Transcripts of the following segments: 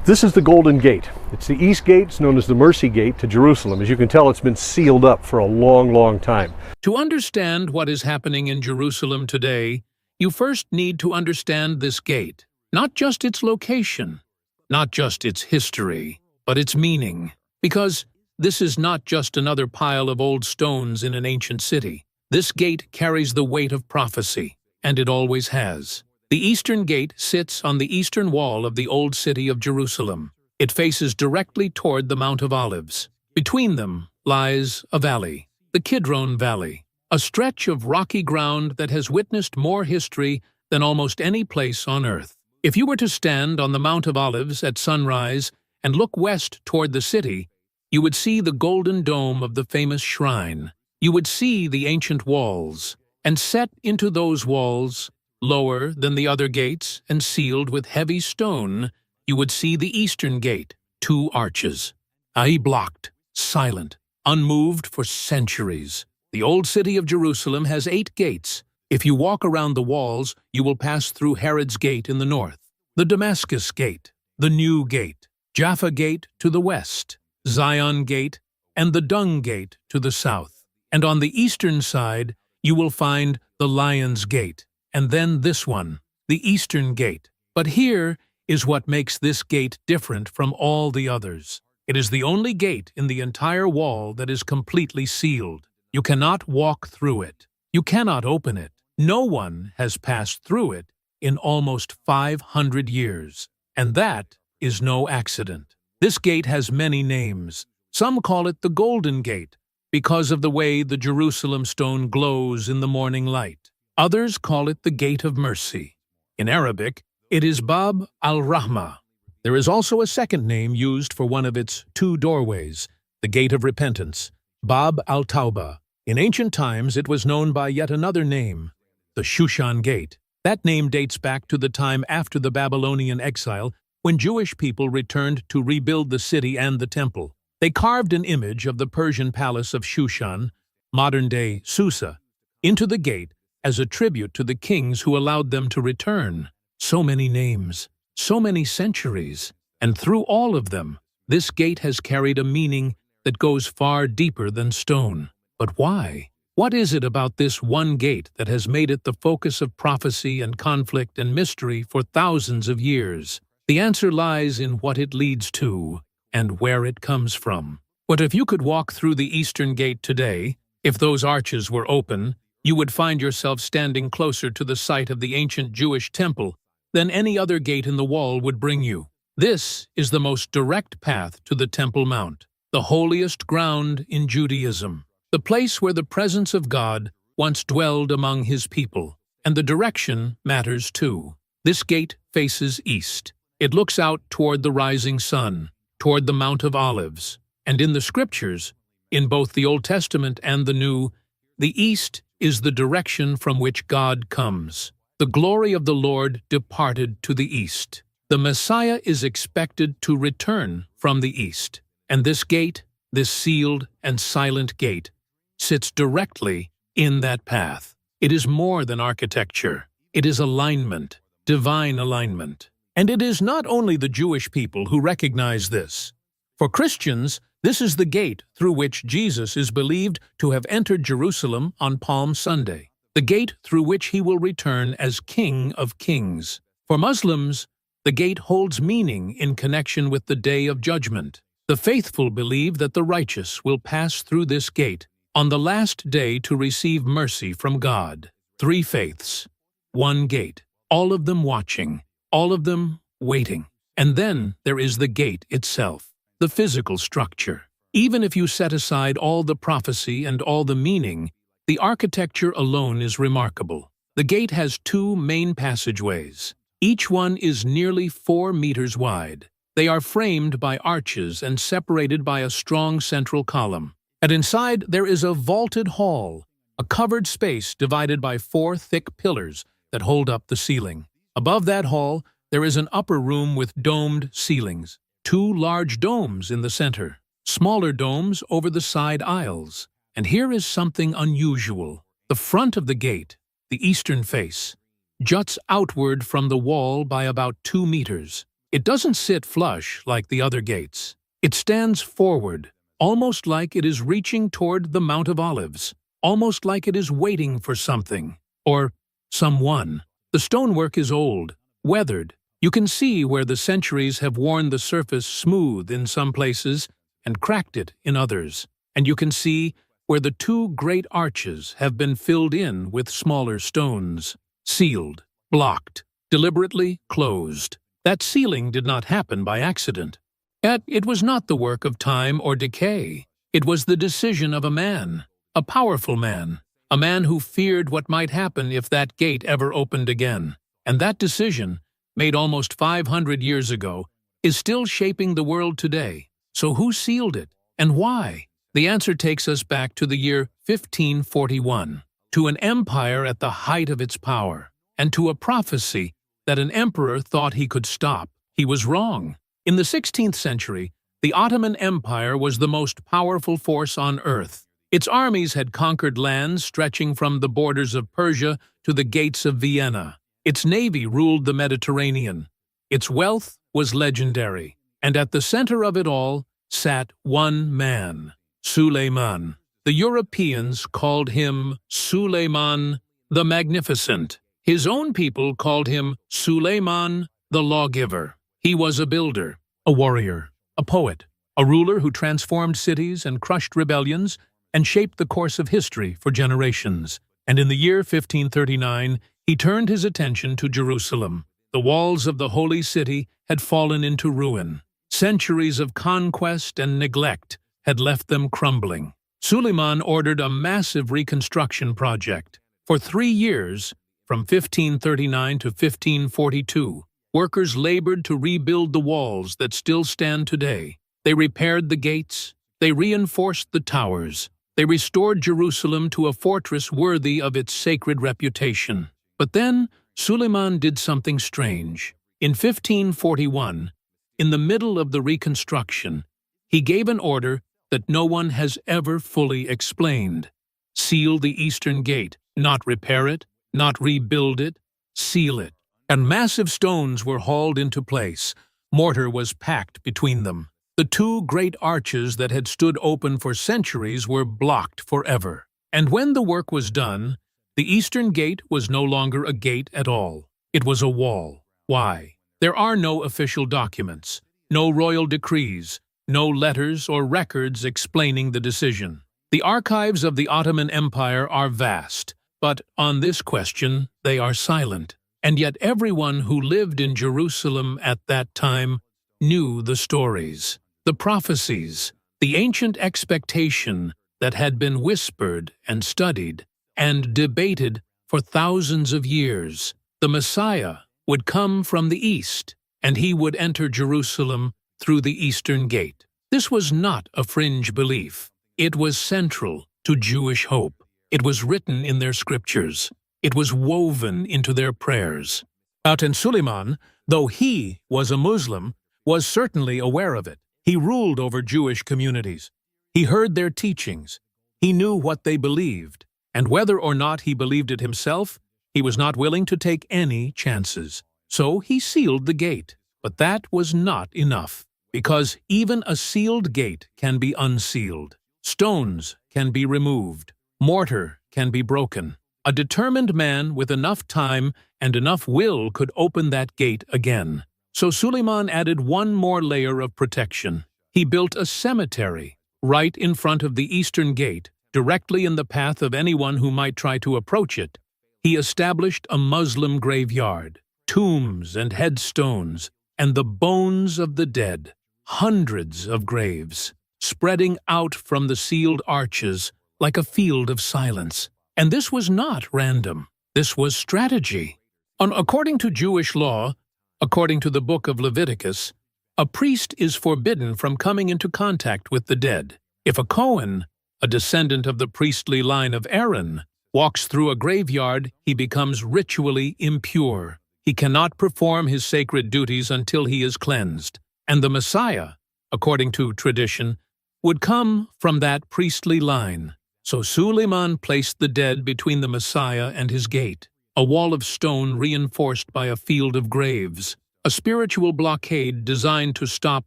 This is the Golden Gate. It's the East Gate. It's known as the Mercy Gate to Jerusalem. As you can tell, it's been sealed up for a long, long time. To understand what is happening in Jerusalem today, you first need to understand this gate, not just its location, not just its history, but its meaning. Because this is not just another pile of old stones in an ancient city. This gate carries the weight of prophecy, and it always has. The Eastern Gate sits on the eastern wall of the old city of Jerusalem. It faces directly toward the Mount of Olives. Between them lies a valley, the Kidron Valley, a stretch of rocky ground that has witnessed more history than almost any place on earth. If you were to stand on the Mount of Olives at sunrise and look west toward the city, you would see the golden dome of the famous shrine. You would see the ancient walls, and set into those walls, lower than the other gates and sealed with heavy stone, you would see the Eastern Gate, 2 arches. Blocked, silent, unmoved for centuries. The old city of Jerusalem has 8 gates. If you walk around the walls, you will pass through Herod's Gate in the north, the Damascus Gate, the New Gate, Jaffa Gate to the west, Zion Gate, and the Dung Gate to the south. And on the eastern side, you will find the Lion's Gate, and then this one, the Eastern Gate. But here is what makes this gate different from all the others. It is the only gate in the entire wall that is completely sealed. You cannot walk through it. You cannot open it. No one has passed through it in almost 500 years. And that is no accident. This gate has many names. Some call it the Golden Gate because of the way the Jerusalem stone glows in the morning light. Others call it the Gate of Mercy. In Arabic, it is Bab al-Rahmah. There is also a second name used for one of its 2 doorways, the Gate of Repentance, Bab al-Tawbah. In ancient times, it was known by yet another name, the Shushan Gate. That name dates back to the time after the Babylonian exile, when Jewish people returned to rebuild the city and the temple. They carved an image of the Persian palace of Shushan, modern-day Susa, into the gate as a tribute to the kings who allowed them to return. So many names, so many centuries, and through all of them, this gate has carried a meaning that goes far deeper than stone. But why? What is it about this one gate that has made it the focus of prophecy and conflict and mystery for thousands of years? The answer lies in what it leads to and where it comes from. What if you could walk through the Eastern Gate today? If those arches were open, you would find yourself standing closer to the site of the ancient Jewish temple than any other gate in the wall would bring you. This is the most direct path to the Temple Mount, the holiest ground in Judaism, the place where the presence of God once dwelled among his people. And the direction matters too. This gate faces east. It looks out toward the rising sun, toward the Mount of Olives. And in the Scriptures, in both the Old Testament and the New, the east is the direction from which God comes. The glory of the Lord departed to the east. The Messiah is expected to return from the east. And this gate, this sealed and silent gate, sits directly in that path. It is more than architecture. It is alignment, divine alignment. And it is not only the Jewish people who recognize this. For Christians, this is the gate through which Jesus is believed to have entered Jerusalem on Palm Sunday, the gate through which he will return as King of Kings. For Muslims, the gate holds meaning in connection with the Day of Judgment. The faithful believe that the righteous will pass through this gate on the last day to receive mercy from God. 3 faiths, 1 gate, all of them watching, all of them waiting. And then there is the gate itself, the physical structure. Even if you set aside all the prophecy and all the meaning, the architecture alone is remarkable. The gate has 2 main passageways. Each one is nearly 4 meters wide. They are framed by arches and separated by a strong central column. And inside there is a vaulted hall, a covered space divided by 4 thick pillars that hold up the ceiling. Above that hall, there is an upper room with domed ceilings, 2 large domes in the center, smaller domes over the side aisles. And here is something unusual. The front of the gate, the eastern face, juts outward from the wall by about 2 meters. It doesn't sit flush like the other gates. It stands forward, almost like it is reaching toward the Mount of Olives, almost like it is waiting for something, or someone. The stonework is old, weathered. You can see where the centuries have worn the surface smooth in some places and cracked it in others. And you can see where the two great arches have been filled in with smaller stones, sealed, blocked, deliberately closed. That sealing did not happen by accident. Yet it was not the work of time or decay. It was the decision of a man, a powerful man, a man who feared what might happen if that gate ever opened again. And that decision, made almost 500 years ago, is still shaping the world today. So who sealed it, and why? The answer takes us back to the year 1541, to an empire at the height of its power, and to a prophecy that an emperor thought he could stop. He was wrong. In the 16th century, the Ottoman Empire was the most powerful force on earth. Its armies had conquered lands stretching from the borders of Persia to the gates of Vienna. Its navy ruled the Mediterranean. Its wealth was legendary. And at the center of it all sat one man, Suleiman. The Europeans called him Suleiman the Magnificent. His own people called him Suleiman the Lawgiver. He was a builder, a warrior, a poet, a ruler who transformed cities and crushed rebellions and shaped the course of history for generations. And in the year 1539, he turned his attention to Jerusalem. The walls of the holy city had fallen into ruin. Centuries of conquest and neglect had left them crumbling. Suleiman ordered a massive reconstruction project. For 3 years, from 1539 to 1542, workers labored to rebuild the walls that still stand today. They repaired the gates, they reinforced the towers, they restored Jerusalem to a fortress worthy of its sacred reputation. But then, Suleiman did something strange. In 1541, in the middle of the reconstruction, he gave an order that no one has ever fully explained. Seal the eastern gate, not repair it, not rebuild it, seal it. And massive stones were hauled into place. Mortar was packed between them. The two great arches that had stood open for centuries were blocked forever. And when the work was done, the eastern gate was no longer a gate at all. It was a wall. Why? There are no official documents, no royal decrees, no letters or records explaining the decision. The archives of the Ottoman Empire are vast, but on this question they are silent. And yet everyone who lived in Jerusalem at that time knew the stories, the prophecies, the ancient expectation that had been whispered and studied and debated for thousands of years. The Messiah would come from the east, and he would enter Jerusalem through the eastern gate. This was not a fringe belief. It was central to Jewish hope. It was written in their scriptures. It was woven into their prayers. And Suleiman, though he was a Muslim, was certainly aware of it. He ruled over Jewish communities. He heard their teachings. He knew what they believed. And whether or not he believed it himself, he was not willing to take any chances. So he sealed the gate. But that was not enough, because even a sealed gate can be unsealed. Stones can be removed. Mortar can be broken. A determined man with enough time and enough will could open that gate again. So Suleiman added one more layer of protection. He built a cemetery right in front of the eastern gate, directly in the path of anyone who might try to approach it. He established a Muslim graveyard, tombs and headstones, and the bones of the dead, hundreds of graves, spreading out from the sealed arches like a field of silence. And this was not random. This was strategy. According to Jewish law, according to the book of Leviticus, a priest is forbidden from coming into contact with the dead. If a Cohen, a descendant of the priestly line of Aaron, walks through a graveyard, he becomes ritually impure. He cannot perform his sacred duties until he is cleansed. And the Messiah, according to tradition, would come from that priestly line. So Suleiman placed the dead between the Messiah and his gate, a wall of stone reinforced by a field of graves, a spiritual blockade designed to stop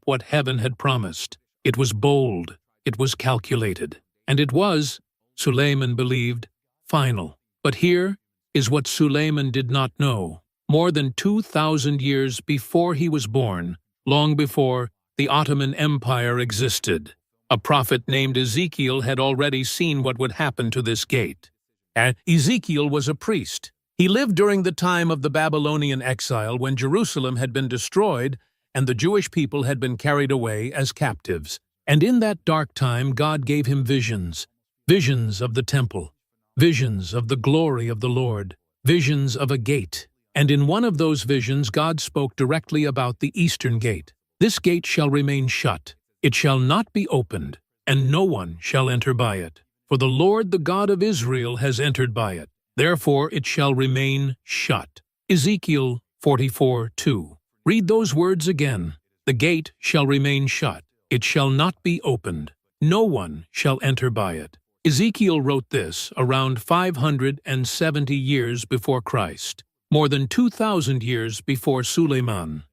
what heaven had promised. It was bold, it was calculated, and it was, Suleiman believed, final. But here is what Suleiman did not know. More than 2,000 years before he was born, long before the Ottoman Empire existed, a prophet named Ezekiel had already seen what would happen to this gate. And Ezekiel was a priest. He lived during the time of the Babylonian exile when Jerusalem had been destroyed and the Jewish people had been carried away as captives. And in that dark time, God gave him visions, visions of the temple, visions of the glory of the Lord, visions of a gate. And in one of those visions, God spoke directly about the eastern gate. This gate shall remain shut. It shall not be opened, and no one shall enter by it. For the Lord, the God of Israel, has entered by it. Therefore it shall remain shut. Ezekiel 44:2. Read those words again. The gate shall remain shut. It shall not be opened. No one shall enter by it. Ezekiel wrote this around 570 years before Christ, more than 2,000 years before Suleiman.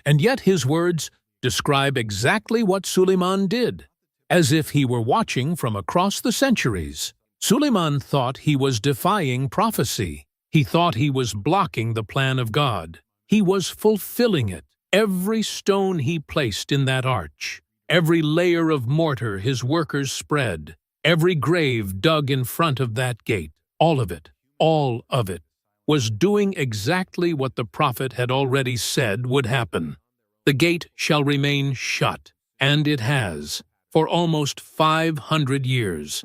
And yet his words describe exactly what Suleiman did, as if he were watching from across the centuries. Suleiman thought he was defying prophecy. He thought he was blocking the plan of God. He was fulfilling it. Every stone he placed in that arch, every layer of mortar his workers spread, every grave dug in front of that gate, all of it, was doing exactly what the prophet had already said would happen. The gate shall remain shut, and it has, for almost 500 years.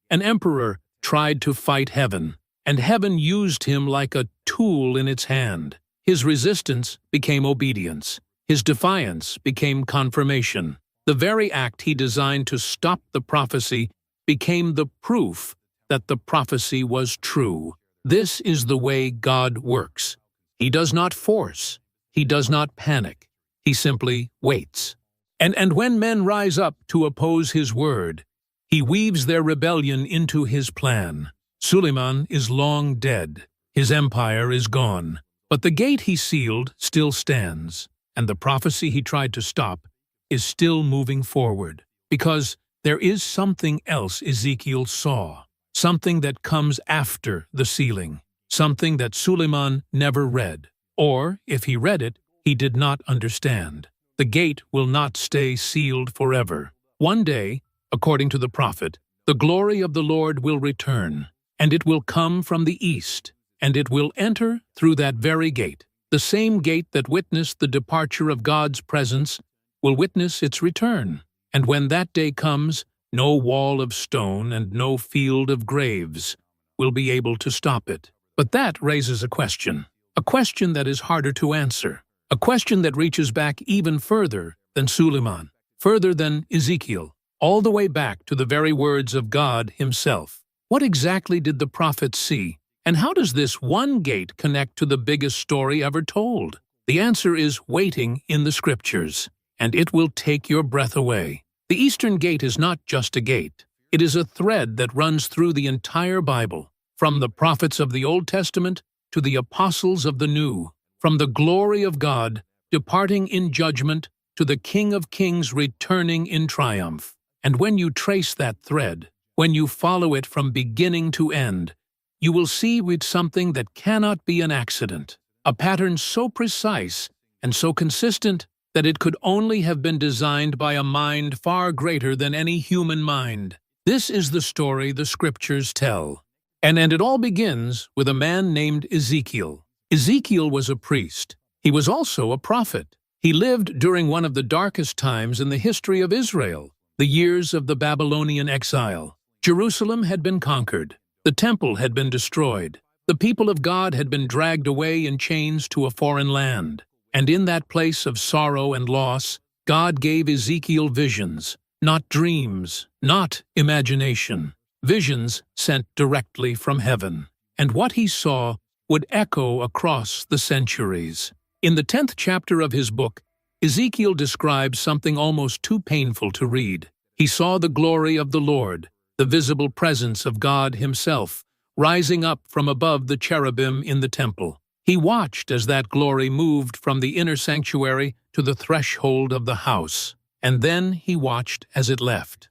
An emperor tried to fight heaven, and heaven used him like a tool in its hand. His resistance became obedience. His defiance became confirmation. The very act he designed to stop the prophecy became the proof that the prophecy was true. This is the way God works. He does not force. He does not panic. He simply waits. And when men rise up to oppose his word, he weaves their rebellion into his plan. Suleiman is long dead. His empire is gone. But the gate he sealed still stands, and the prophecy he tried to stop is still moving forward. Because there is something else Ezekiel saw, something that comes after the sealing, something that Suleiman never read, or, if he read it, he did not understand. The gate will not stay sealed forever. One day, according to the prophet, the glory of the Lord will return, and it will come from the east, and it will enter through that very gate. The same gate that witnessed the departure of God's presence will witness its return. And when that day comes, no wall of stone and no field of graves will be able to stop it. But that raises a question that is harder to answer, a question that reaches back even further than Suleiman, further than Ezekiel, all the way back to the very words of God himself. What exactly did the prophet see? And how does this one gate connect to the biggest story ever told? The answer is waiting in the scriptures, and it will take your breath away. The Eastern Gate is not just a gate. It is a thread that runs through the entire Bible, from the prophets of the Old Testament to the apostles of the New, from the glory of God departing in judgment to the King of Kings returning in triumph. And when you trace that thread, when you follow it from beginning to end, you will see with something that cannot be an accident, a pattern so precise and so consistent that it could only have been designed by a mind far greater than any human mind. This is the story the scriptures tell. And it all begins with a man named Ezekiel. Ezekiel was a priest. He was also a prophet. He lived during one of the darkest times in the history of Israel, the years of the Babylonian exile. Jerusalem had been conquered. The temple had been destroyed. The people of God had been dragged away in chains to a foreign land. And in that place of sorrow and loss, God gave Ezekiel visions, not dreams, not imagination, visions sent directly from heaven. And what he saw would echo across the centuries. In the 10th chapter of his book, Ezekiel describes something almost too painful to read. He saw the glory of the Lord, the visible presence of God himself, rising up from above the cherubim in the temple. He watched as that glory moved from the inner sanctuary to the threshold of the house, and then he watched as it left.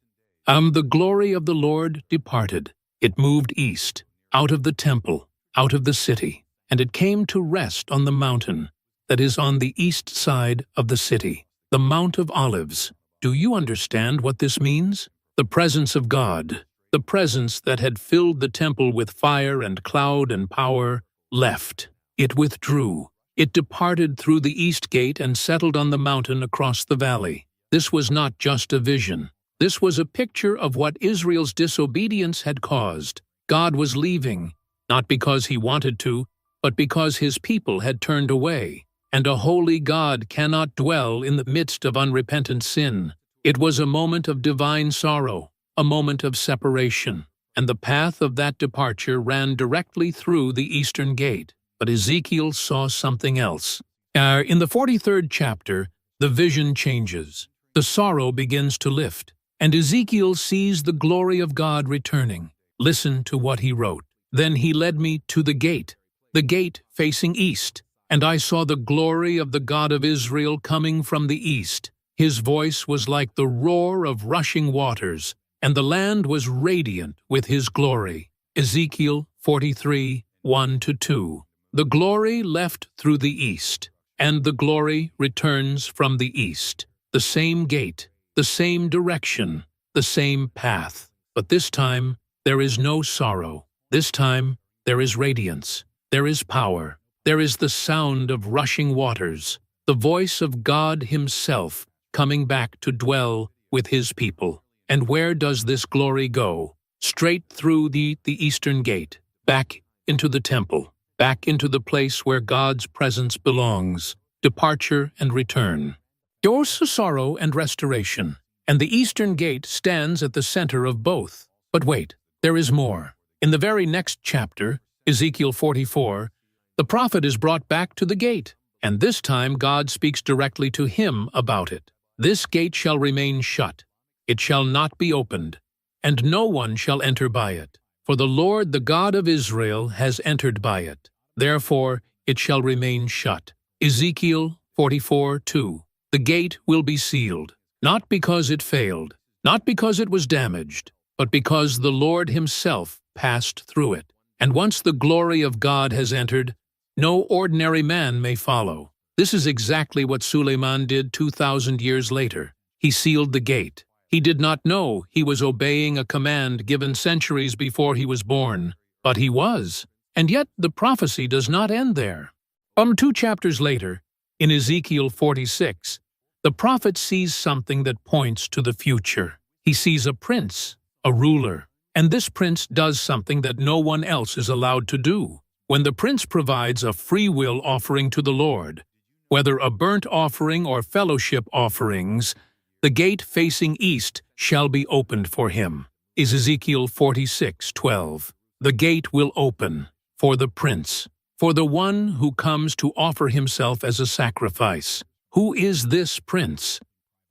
The glory of the Lord departed. It moved east, out of the temple, out of the city, and it came to rest on the mountain that is on the east side of the city, the Mount of Olives. Do you understand what this means? The presence of God, the presence that had filled the temple with fire and cloud and power, left. It withdrew. It departed through the east gate and settled on the mountain across the valley. This was not just a vision. This was a picture of what Israel's disobedience had caused. God was leaving, not because he wanted to, but because his people had turned away. And a holy God cannot dwell in the midst of unrepentant sin. It was a moment of divine sorrow, a moment of separation, and the path of that departure ran directly through the eastern gate. But Ezekiel saw something else. In the 43rd chapter, the vision changes. The sorrow begins to lift, and Ezekiel sees the glory of God returning. Listen to what he wrote. Then he led me to the gate facing east, and I saw the glory of the God of Israel coming from the east. His voice was like the roar of rushing waters, and the land was radiant with his glory. Ezekiel 43, 1-2. The glory left through the east, and the glory returns from the east. The same gate, the same direction, the same path. But this time, there is no sorrow. This time, there is radiance. There is power. There is the sound of rushing waters, the voice of God himself coming back to dwell with his people. And where does this glory go? Straight through the eastern gate, back into the temple, back into the place where God's presence belongs, departure and return. Yours sorrow and restoration, and the eastern gate stands at the center of both. But wait, there is more. In the very next chapter, Ezekiel 44, the prophet is brought back to the gate, and this time God speaks directly to him about it. This gate shall remain shut. It shall not be opened, and no one shall enter by it. For the Lord, the God of Israel, has entered by it. Therefore it shall remain shut. Ezekiel 44:2. The gate will be sealed, not because it failed, not because it was damaged, but because the Lord himself passed through it. And once the glory of God has entered, no ordinary man may follow. This is exactly what Suleiman did 2,000 years later. He sealed the gate. He did not know he was obeying a command given centuries before he was born, but he was. And yet the prophecy does not end there. 2 chapters later, in Ezekiel 46, the prophet sees something that points to the future. He sees a prince, a ruler, and this prince does something that no one else is allowed to do. When the prince provides a free will offering to the Lord, whether a burnt offering or fellowship offerings, the gate facing east shall be opened for him. Is Ezekiel 46:12. The gate will open for the prince, for the one who comes to offer himself as a sacrifice. Who is this prince?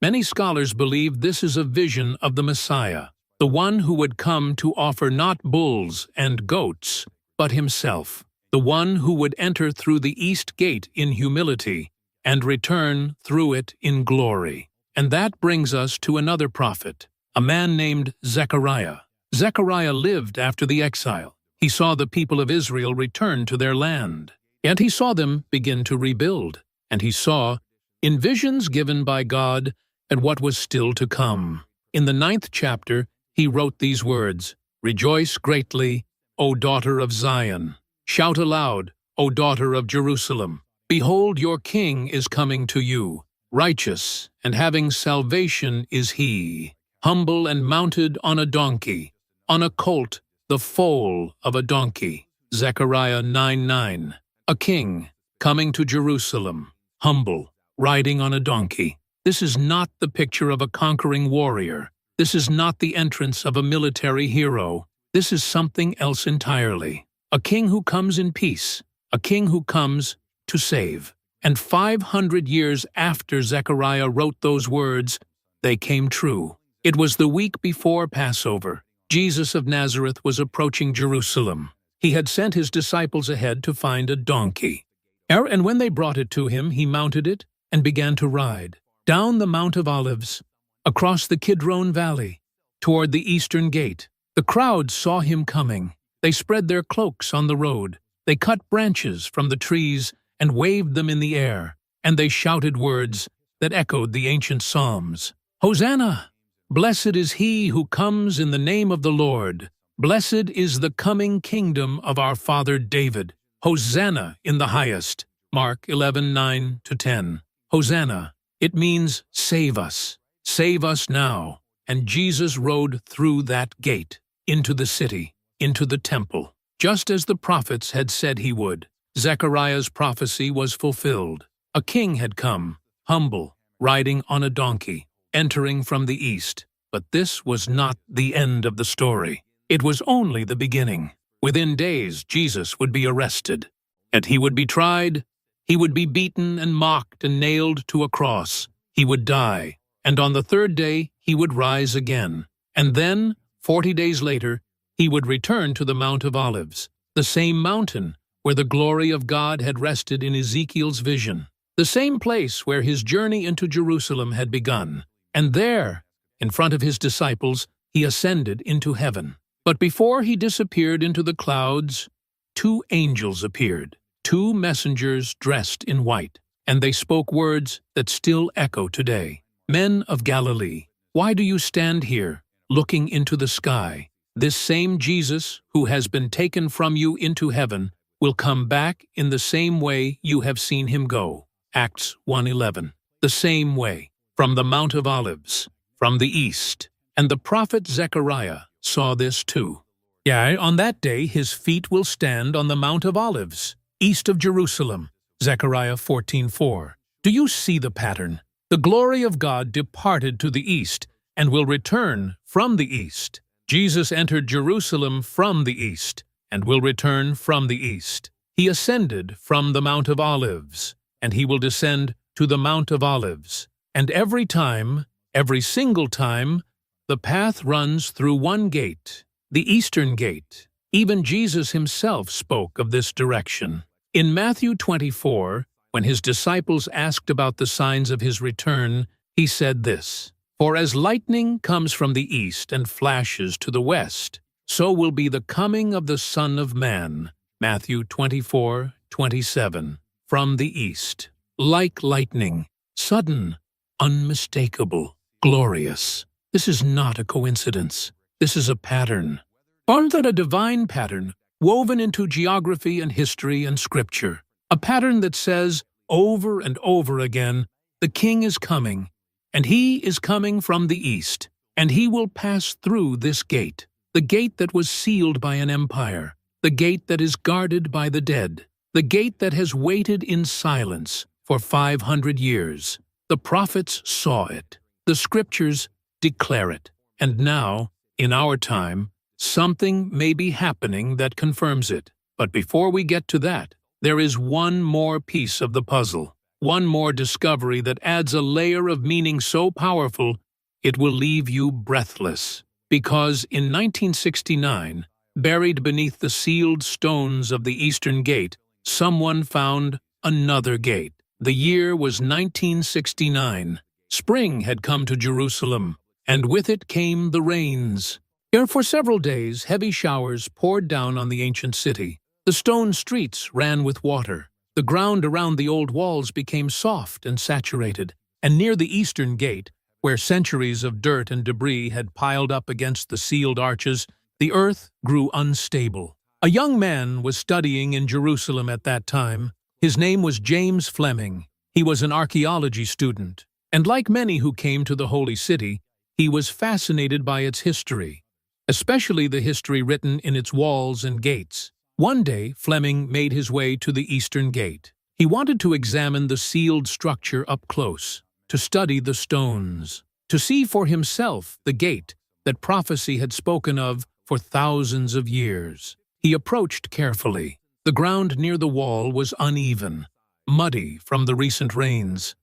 Many scholars believe this is a vision of the Messiah, the one who would come to offer not bulls and goats, but himself, the one who would enter through the east gate in humility and return through it in glory. And that brings us to another prophet, a man named Zechariah. Zechariah lived after the exile. He saw the people of Israel return to their land, and he saw them begin to rebuild, and he saw, in visions given by God, and what was still to come. In the 9th chapter, he wrote these words, "Rejoice greatly, O daughter of Zion. Shout aloud, O daughter of Jerusalem. Behold, your king is coming to you. Righteous and having salvation is he, humble and mounted on a donkey, on a colt, the foal of a donkey." Zechariah 9:9. A king coming to Jerusalem, humble, riding on a donkey. This is not the picture of a conquering warrior. This is not the entrance of a military hero. This is something else entirely. A king who comes in peace, a king who comes to save. And 500 years after Zechariah wrote those words, they came true. It was the week before Passover. Jesus of Nazareth was approaching Jerusalem. He had sent his disciples ahead to find a donkey. And when they brought it to him, he mounted it and began to ride down the Mount of Olives, across the Kidron Valley, toward the eastern gate. The crowd saw him coming. They spread their cloaks on the road. They cut branches from the trees and waved them in the air, and they shouted words that echoed the ancient psalms. Hosanna! Blessed is he who comes in the name of the Lord. Blessed is the coming kingdom of our father David. Hosanna in the highest. Mark 11:9-10. Hosanna. It means save us. Save us now. And Jesus rode through that gate, into the city, into the temple, just as the prophets had said he would. Zechariah's prophecy was fulfilled. A king had come, humble, riding on a donkey, entering from the east. But this was not the end of the story. It was only the beginning. Within days, Jesus would be arrested, and he would be tried. He would be beaten and mocked and nailed to a cross. He would die, and on the third day he would rise again. And then, 40 days later, he would return to the Mount of Olives, the same mountain where the glory of God had rested in Ezekiel's vision, the same place where his journey into Jerusalem had begun. And there, in front of his disciples, he ascended into heaven. But before he disappeared into the clouds, 2 angels appeared, 2 messengers dressed in white, and they spoke words that still echo today. Men of Galilee, why do you stand here, looking into the sky? This same Jesus, who has been taken from you into heaven, will come back in the same way you have seen him go. Acts 1:11. The same way, from the Mount of Olives, from the east. And the prophet Zechariah saw this too. On that day his feet will stand on the Mount of Olives, east of Jerusalem. Zechariah 14:4. Do you see the pattern? The glory of God departed to the east and will return from the east. Jesus entered Jerusalem from the east and will return from the east. He ascended from the Mount of Olives, and he will descend to the Mount of Olives. And every single time, the path runs through one gate, the eastern gate. Even Jesus himself spoke of this direction. In Matthew 24, when his disciples asked about the signs of his return, he said this, "For as lightning comes from the east and flashes to the west, so will be the coming of the Son of Man." Matthew 24:27. From the east. Like lightning, sudden, unmistakable, glorious. This is not a coincidence. This is a pattern. Isn't that a divine pattern, woven into geography and history and scripture? A pattern that says, over and over again, the King is coming, and he is coming from the east, and he will pass through this gate, the gate that was sealed by an empire, the gate that is guarded by the dead, the gate that has waited in silence for 500 years. The prophets saw it. The scriptures declare it. And now, in our time, something may be happening that confirms it. But before we get to that, there is one more piece of the puzzle, one more discovery that adds a layer of meaning so powerful it will leave you breathless. Because in 1969, buried beneath the sealed stones of the Eastern Gate, someone found another gate. The year was 1969. Spring had come to Jerusalem, and with it came the rains. Here for several days, heavy showers poured down on the ancient city. The stone streets ran with water. The ground around the old walls became soft and saturated, and near the Eastern Gate, where centuries of dirt and debris had piled up against the sealed arches, the earth grew unstable. A young man was studying in Jerusalem at that time. His name was James Fleming. He was an archaeology student, and like many who came to the Holy City, he was fascinated by its history, especially the history written in its walls and gates. One day, Fleming made his way to the Eastern Gate. He wanted to examine the sealed structure up close, to study the stones, to see for himself the gate that prophecy had spoken of for thousands of years. He approached carefully. The ground near the wall was uneven, muddy from the recent rains.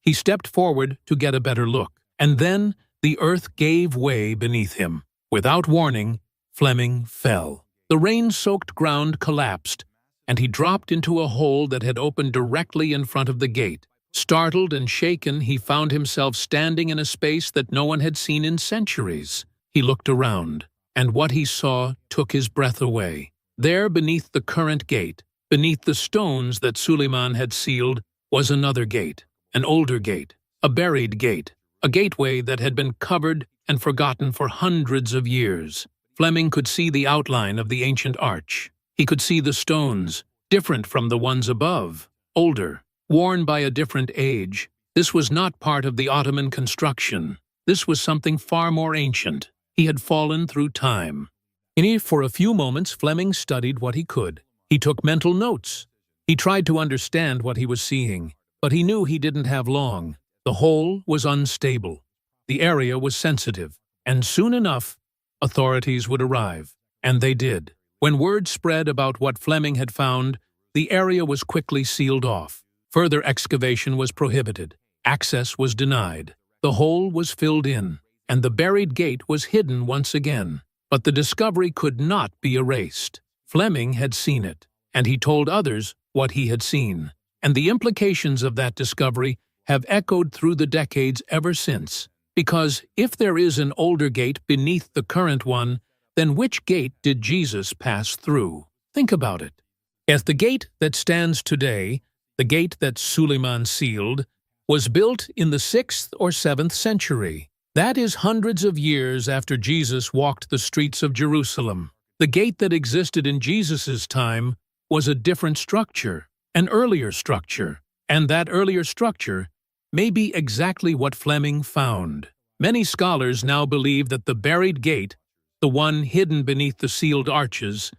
He stepped forward to get a better look, and then the earth gave way beneath him. Without warning, Fleming fell. The rain-soaked ground collapsed, and he dropped into a hole that had opened directly in front of the gate. Startled and shaken, he found himself standing in a space that no one had seen in centuries. He looked around, and what he saw took his breath away. There, beneath the current gate, beneath the stones that Suleiman had sealed, was another gate, an older gate, a buried gate, a gateway that had been covered and forgotten for hundreds of years. Fleming could see the outline of the ancient arch. He could see the stones, different from the ones above, older, worn by a different age. This was not part of the Ottoman construction. This was something far more ancient. He had fallen through time. For a few moments, Fleming studied what he could. He took mental notes. He tried to understand what he was seeing, but he knew he didn't have long. The hole was unstable. The area was sensitive, and soon enough, authorities would arrive. And they did. When word spread about what Fleming had found, the area was quickly sealed off. Further excavation was prohibited. Access was denied. The hole was filled in, and the buried gate was hidden once again. But the discovery could not be erased. Fleming had seen it, and he told others what he had seen. And the implications of that discovery have echoed through the decades ever since. Because if there is an older gate beneath the current one, then which gate did Jesus pass through? Think about it. As the gate that stands today, the gate that Suleiman sealed, was built in the 6th or 7th century. That is hundreds of years after Jesus walked the streets of Jerusalem. The gate that existed in Jesus' time was a different structure, an earlier structure, and that earlier structure may be exactly what Fleming found. Many scholars now believe that the buried gate, the one hidden beneath the sealed arches,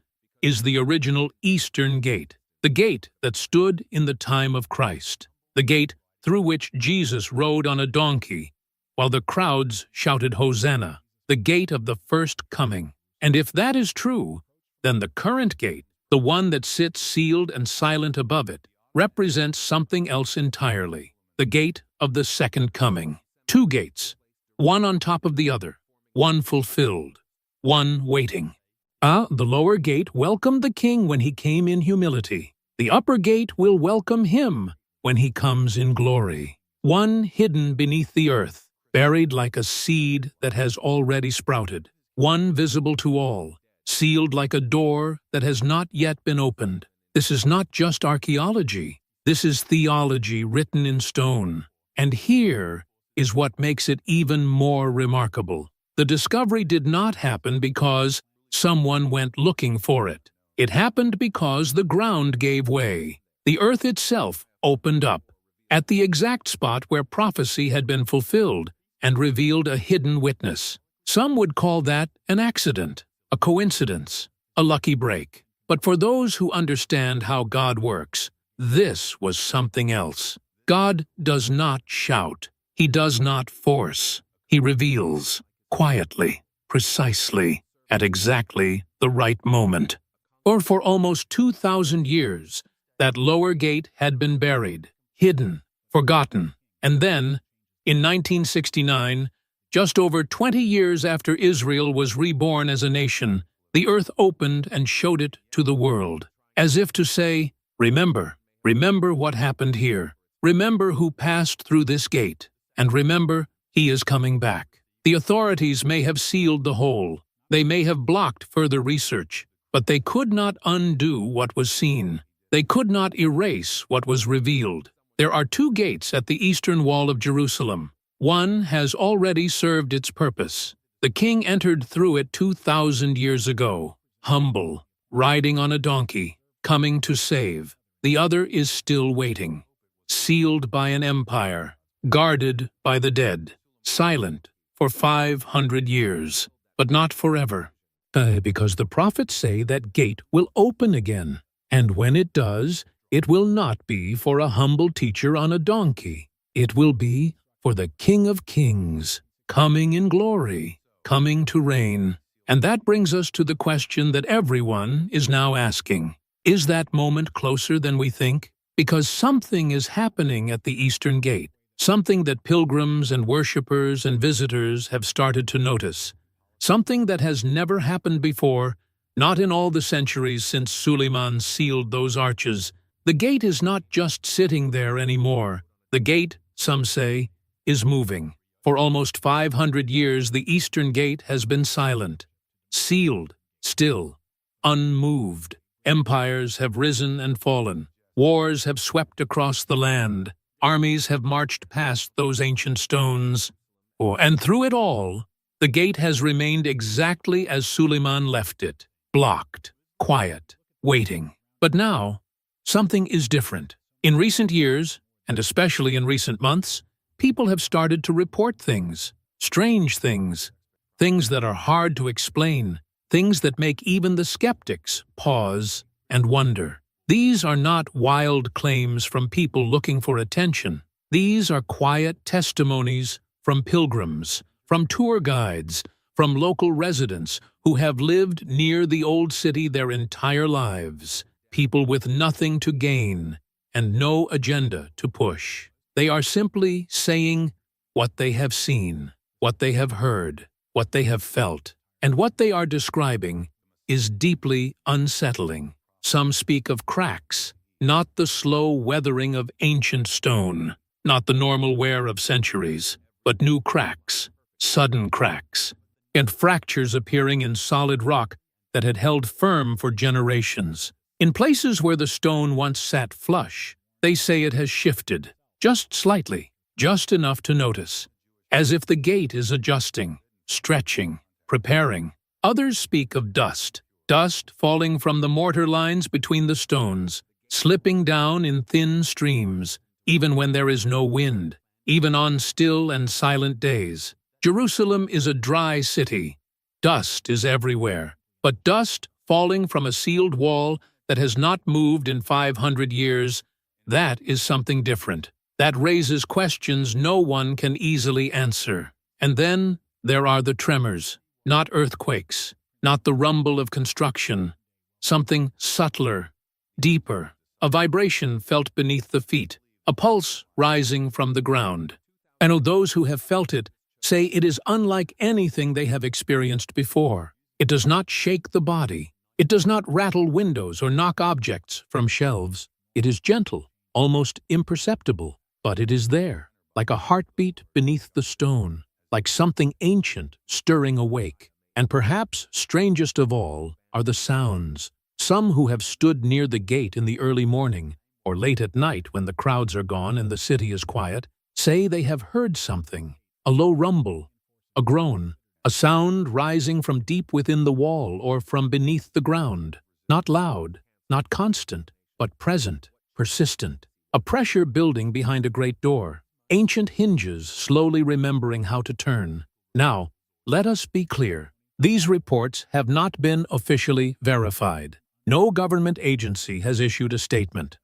is the original Eastern Gate, the gate that stood in the time of Christ, the gate through which Jesus rode on a donkey, while the crowds shouted Hosanna, the gate of the first coming. And if that is true, then the current gate, the one that sits sealed and silent above it, represents something else entirely, the gate of the second coming. Two gates, one on top of the other, one fulfilled, one waiting. The lower gate welcomed the king when he came in humility. The upper gate will welcome him when he comes in glory. One hidden beneath the earth, buried like a seed that has already sprouted. One visible to all, sealed like a door that has not yet been opened. This is not just archaeology. This is theology written in stone. And here is what makes it even more remarkable. The discovery did not happen because someone went looking for it. It happened because the ground gave way. The earth itself opened up, at the exact spot where prophecy had been fulfilled, and revealed a hidden witness. Some would call that an accident, a coincidence, a lucky break. But for those who understand how God works, this was something else. God does not shout. He does not force. He reveals, quietly, precisely, at exactly the right moment. For almost 2,000 years, that lower gate had been buried, hidden, forgotten. And then, in 1969, just over 20 years after Israel was reborn as a nation, the earth opened and showed it to the world, as if to say, remember what happened here. Remember who passed through this gate, and remember he is coming back. The authorities may have sealed the hole. They may have blocked further research, but they could not undo what was seen. They could not erase what was revealed. There are two gates at the eastern wall of Jerusalem. One has already served its purpose. The king entered through it 2,000 years ago, humble, riding on a donkey, coming to save. The other is still waiting, sealed by an empire, guarded by the dead, silent for 500 years, but not forever. Because the prophets say that gate will open again, and when it does, it will not be for a humble teacher on a donkey. It will be for the King of Kings, coming in glory, coming to reign. And that brings us to the question that everyone is now asking. Is that moment closer than we think? Because something is happening at the Eastern Gate, something that pilgrims and worshippers and visitors have started to notice, something that has never happened before, Not in all the centuries since Suleiman sealed those arches. The gate is not just sitting there anymore. The gate, some say, is moving. For almost 500 years, the Eastern Gate has been silent, sealed, still, unmoved. Empires have risen and fallen. Wars have swept across the land. Armies have marched past those ancient stones. And through it all, the gate has remained exactly as Suleiman left it, blocked, quiet, waiting. But now, something is different. In recent years, and especially in recent months, people have started to report things, strange things, things that are hard to explain, things that make even the skeptics pause and wonder. These are not wild claims from people looking for attention. These are quiet testimonies from pilgrims, from tour guides, from local residents who have lived near the old city their entire lives, people with nothing to gain and no agenda to push. They are simply saying what they have seen, what they have heard, what they have felt, and what they are describing is deeply unsettling. Some speak of cracks, not the slow weathering of ancient stone, not the normal wear of centuries, but new cracks, sudden cracks, and fractures appearing in solid rock that had held firm for generations. In places where the stone once sat flush, they say it has shifted, just slightly, just enough to notice, as if the gate is adjusting, stretching, preparing. Others speak of dust falling from the mortar lines between the stones, slipping down in thin streams, even when there is no wind, even on still and silent days. Jerusalem is a dry city. Dust is everywhere, but dust falling from a sealed wall that has not moved in 500 years, that is something different. That raises questions no one can easily answer. And then there are the tremors, not earthquakes, not the rumble of construction, something subtler, deeper, a vibration felt beneath the feet, a pulse rising from the ground. And those who have felt it say it is unlike anything they have experienced before. It does not shake the body. It does not rattle windows or knock objects from shelves. It is gentle, almost imperceptible, but it is there, like a heartbeat beneath the stone, like something ancient stirring awake. And perhaps strangest of all are the sounds. Some who have stood near the gate in the early morning, or late at night when the crowds are gone and the city is quiet, say they have heard something, a low rumble, a groan, a sound rising from deep within the wall or from beneath the ground, not loud, not constant, but present, persistent, a pressure building behind a great door, ancient hinges slowly remembering how to turn. Now, let us be clear. These reports have not been officially verified. No government agency has issued a statement.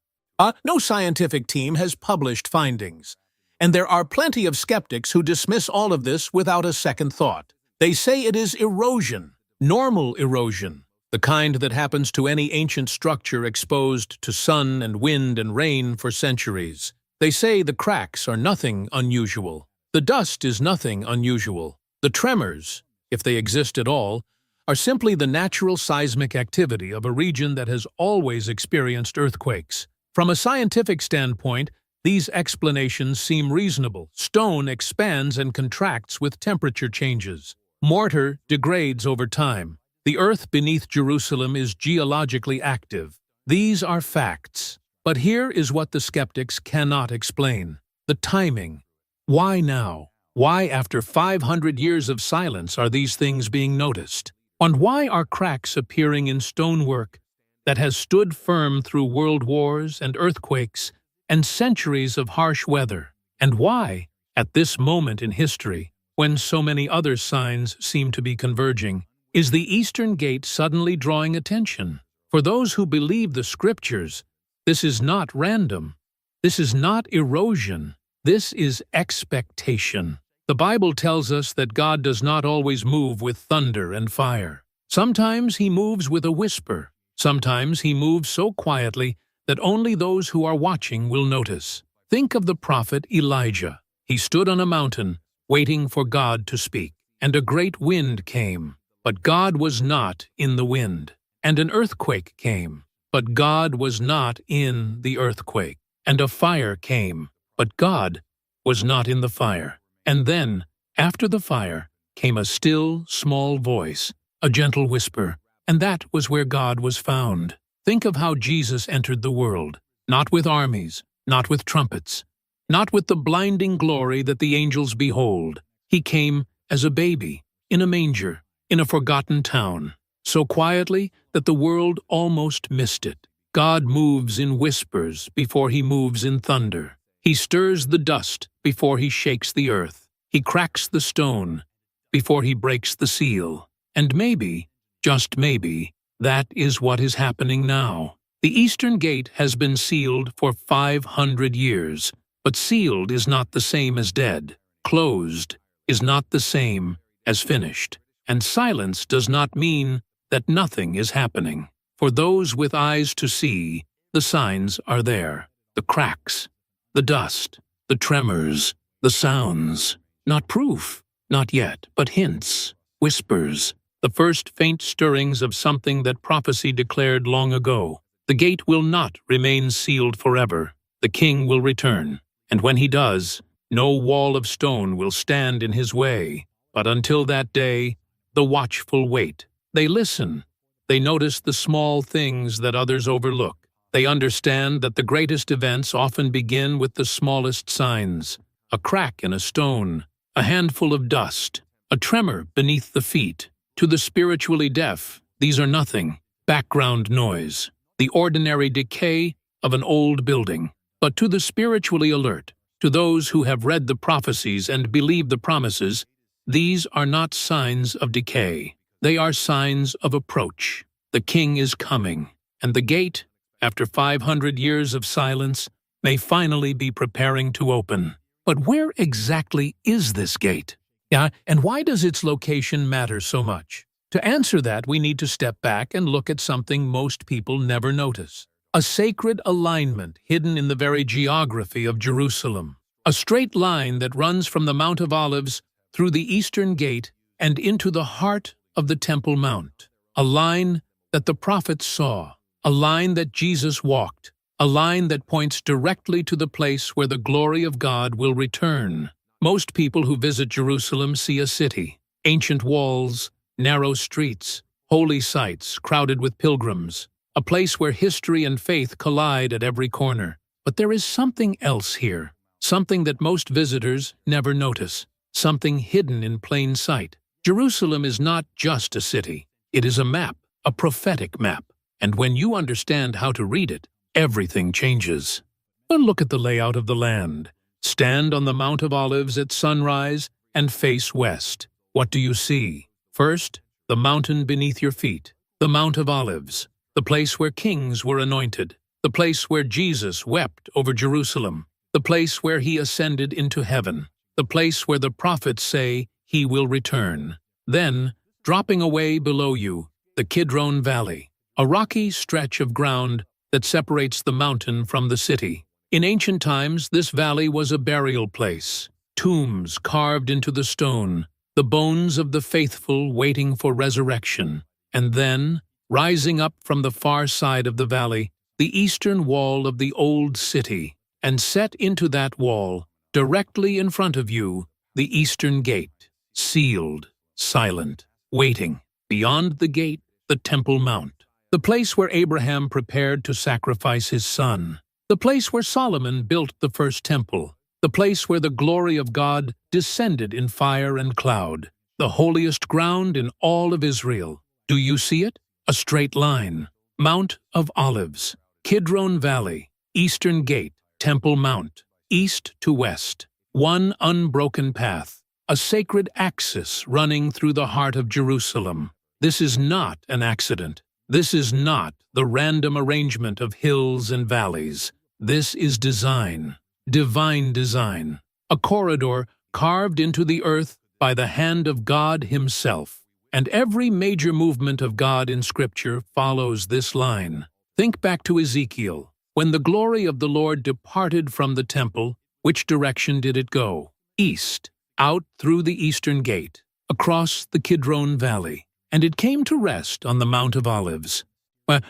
No scientific team has published findings. And there are plenty of skeptics who dismiss all of this without a second thought. They say it is erosion, normal erosion, the kind that happens to any ancient structure exposed to sun and wind and rain for centuries. They say the cracks are nothing unusual. The dust is nothing unusual. The tremors, if they exist at all, are simply the natural seismic activity of a region that has always experienced earthquakes. From a scientific standpoint, these explanations seem reasonable. Stone expands and contracts with temperature changes. Mortar degrades over time. The earth beneath Jerusalem is geologically active. These are facts. But here is what the skeptics cannot explain. The timing. Why now? Why, after 500 years of silence, are these things being noticed? And why are cracks appearing in stonework that has stood firm through world wars and earthquakes and centuries of harsh weather? And why, at this moment in history, when so many other signs seem to be converging, is the Eastern Gate suddenly drawing attention? For those who believe the Scriptures, this is not random. This is not erosion. This is expectation. The Bible tells us that God does not always move with thunder and fire. Sometimes He moves with a whisper. Sometimes He moves so quietly that only those who are watching will notice. Think of the prophet Elijah. He stood on a mountain, waiting for God to speak, and a great wind came. But God was not in the wind. and an earthquake came, but God was not in the earthquake. And a fire came, but God was not in the fire. And then, after the fire, came a still, small voice, a gentle whisper, and that was where God was found. Think of how Jesus entered the world, not with armies, not with trumpets, not with the blinding glory that the angels behold. He came as a baby, in a manger, in a forgotten town, so quietly that the world almost missed it. God moves in whispers before he moves in thunder. He stirs the dust before he shakes the earth. He cracks the stone before he breaks the seal. And maybe, just maybe, that is what is happening now. The Eastern Gate has been sealed for 500 years, but sealed is not the same as dead. Closed is not the same as finished. And silence does not mean that nothing is happening. For those with eyes to see, the signs are there. The cracks, the dust, the tremors, the sounds. Not proof, not yet, but hints, whispers, the first faint stirrings of something that prophecy declared long ago. The gate will not remain sealed forever. The king will return, and when he does, no wall of stone will stand in his way. But until that day, the watchful wait. They listen. They notice the small things that others overlook. They understand that the greatest events often begin with the smallest signs: a crack in a stone, a handful of dust, a tremor beneath the feet. To the spiritually deaf, these are nothing, background noise, the ordinary decay of an old building. But to the spiritually alert, to those who have read the prophecies and believe the promises, these are not signs of decay. They are signs of approach. The king is coming, and the gate, after 500 years of silence, may finally be preparing to open. But where exactly is this gate? And why does its location matter so much? To answer that, we need to step back and look at something most people never notice. A sacred alignment hidden in the very geography of Jerusalem. A straight line that runs from the Mount of Olives through the Eastern Gate and into the heart of the Temple Mount. A line that the prophets saw. A line that Jesus walked. A line that points directly to the place where the glory of God will return. Most people who visit Jerusalem see a city, ancient walls, narrow streets, holy sites crowded with pilgrims, a place where history and faith collide at every corner. But there is something else here, something that most visitors never notice, something hidden in plain sight. Jerusalem is not just a city, it is a map, a prophetic map, and when you understand how to read it, everything changes. But look at the layout of the land. Stand on the Mount of Olives at sunrise and face west. What do you see? First, the mountain beneath your feet, the Mount of Olives, the place where kings were anointed, the place where Jesus wept over Jerusalem, the place where he ascended into heaven, the place where the prophets say he will return. Then, dropping away below you, the Kidron Valley, a rocky stretch of ground that separates the mountain from the city. In ancient times, this valley was a burial place, tombs carved into the stone, the bones of the faithful waiting for resurrection. And then, rising up from the far side of the valley, the eastern wall of the old city, and set into that wall, directly in front of you, the Eastern Gate, sealed, silent, waiting. Beyond the gate, the Temple Mount, the place where Abraham prepared to sacrifice his son, the place where Solomon built the first temple, the place where the glory of God descended in fire and cloud, the holiest ground in all of Israel. Do you see it? A straight line. Mount of Olives, Kidron Valley, Eastern Gate, Temple Mount, east to west. One unbroken path, a sacred axis running through the heart of Jerusalem. This is not an accident. This is not the random arrangement of hills and valleys. This is design, divine design, a corridor carved into the earth by the hand of God himself. And every major movement of God in Scripture follows this line. Think back to Ezekiel. When the glory of the Lord departed from the temple, which direction did it go? East, out through the Eastern Gate, across the Kidron Valley. And it came to rest on the Mount of Olives.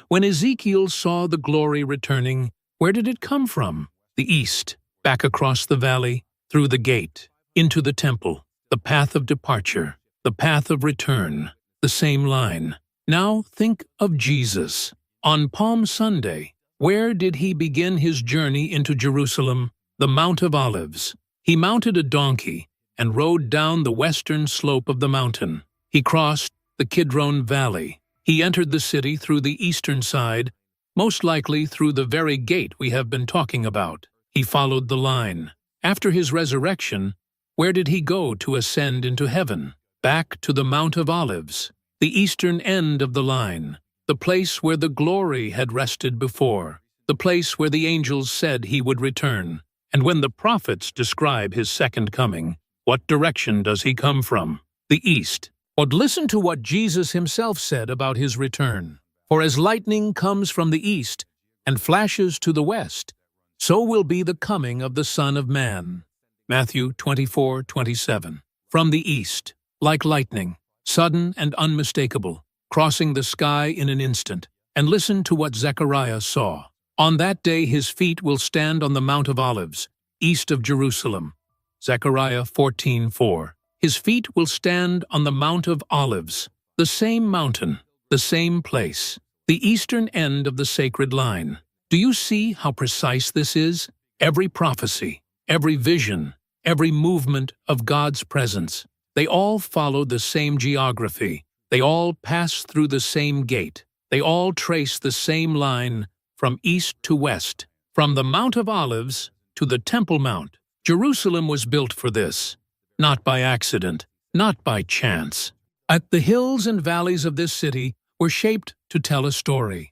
When Ezekiel saw the glory returning, where did it come from? The east, back across the valley, through the gate, into the temple, the path of departure, the path of return, the same line. Now think of Jesus. On Palm Sunday, where did he begin his journey into Jerusalem? The Mount of Olives. He mounted a donkey and rode down the western slope of the mountain. He crossed the Kidron Valley. He entered the city through the eastern side, most likely through the very gate we have been talking about. He followed the line. After his resurrection, where did he go to ascend into heaven? Back to the Mount of Olives, the eastern end of the line, the place where the glory had rested before, the place where the angels said he would return. And when the prophets describe his second coming, what direction does he come from? The east. But listen to what Jesus himself said about his return. For as lightning comes from the east and flashes to the west, so will be the coming of the Son of Man. Matthew 24:27. From the east, like lightning, sudden and unmistakable, crossing the sky in an instant. And listen to what Zechariah saw. On that day his feet will stand on the Mount of Olives, east of Jerusalem. Zechariah 14:4. His feet will stand on the Mount of Olives, the same mountain, the same place, the eastern end of the sacred line. Do you see how precise this is? Every prophecy, every vision, every movement of God's presence, they all follow the same geography. They all pass through the same gate. They all trace the same line from east to west, from the Mount of Olives to the Temple Mount. Jerusalem was built for this, not by accident, not by chance. The hills and valleys of this city were shaped to tell a story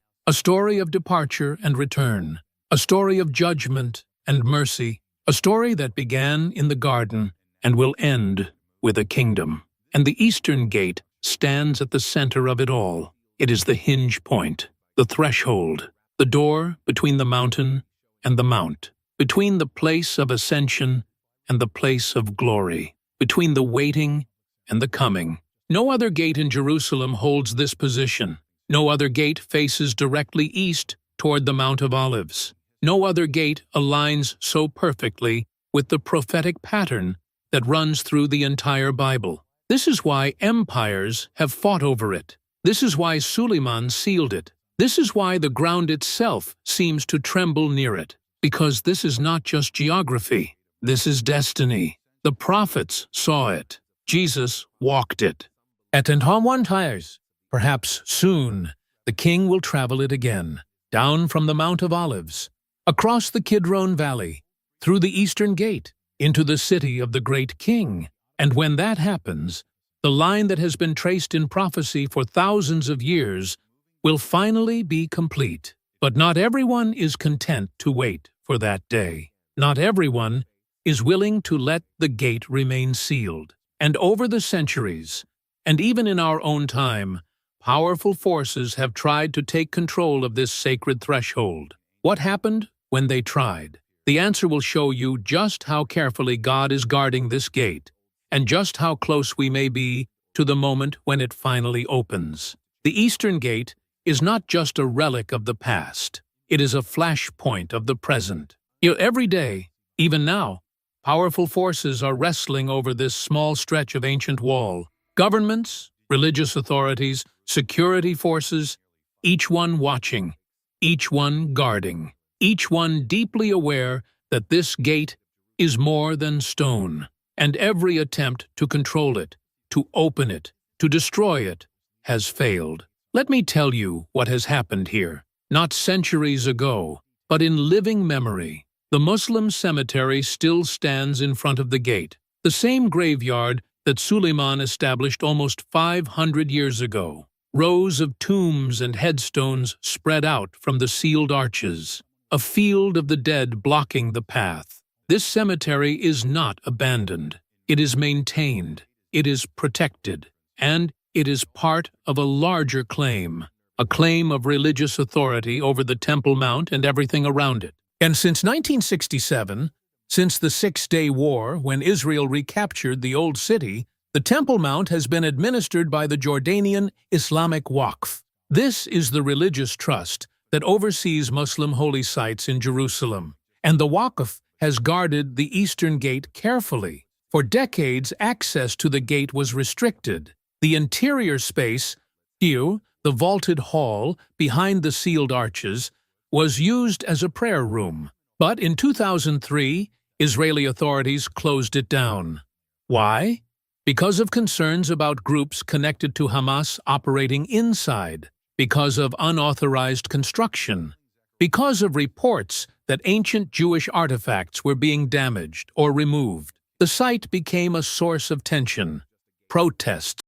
of departure and return, a story of judgment and mercy, a story that began in the garden and will end with a kingdom. And the eastern gate stands at the center of it all. It is the hinge point, the threshold, the door between the mountain and the mount, between the place of ascension and the place of glory, between the waiting and the coming. No other gate in Jerusalem holds this position. No other gate faces directly east toward the Mount of Olives. No other gate aligns so perfectly with the prophetic pattern that runs through the entire Bible. This is why empires have fought over it. This is why Suleiman sealed it. This is why the ground itself seems to tremble near it. Because this is not just geography. This is destiny. The prophets saw it. Jesus walked it. And one tires. Perhaps soon the king will travel it again, down from the Mount of Olives, across the Kidron Valley, through the eastern gate, into the city of the great king. And when that happens, the line that has been traced in prophecy for thousands of years will finally be complete. But not everyone is content to wait for that day. Not everyone is willing to let the gate remain sealed. And over the centuries, and even in our own time, powerful forces have tried to take control of this sacred threshold. What happened when they tried? The answer will show you just how carefully God is guarding this gate, and just how close we may be to the moment when it finally opens. The Eastern Gate is not just a relic of the past. It is a flashpoint of the present. Every day, even now, powerful forces are wrestling over this small stretch of ancient wall. Governments, religious authorities, security forces, each one watching, each one guarding, each one deeply aware that this gate is more than stone, and every attempt to control it, to open it, to destroy it, has failed. Let me tell you what has happened here, not centuries ago, but in living memory. The Muslim cemetery still stands in front of the gate, the same graveyard that Suleiman established almost 500 years ago. Rows of tombs and headstones spread out from the sealed arches, a field of the dead blocking the path. This cemetery is not abandoned. It is maintained, it is protected, and it is part of a larger claim, a claim of religious authority over the Temple Mount and everything around it. And since 1967, since the Six-Day War, when Israel recaptured the Old City, the Temple Mount has been administered by the Jordanian Islamic Waqf. This is the religious trust that oversees Muslim holy sites in Jerusalem, and the Waqf has guarded the Eastern Gate carefully. For decades, access to the gate was restricted. The interior space, the vaulted hall behind the sealed arches, was used as a prayer room. But in 2003, Israeli authorities closed it down. Why? Because of concerns about groups connected to Hamas operating inside, because of unauthorized construction, because of reports that ancient Jewish artifacts were being damaged or removed. The site became a source of tension, protests,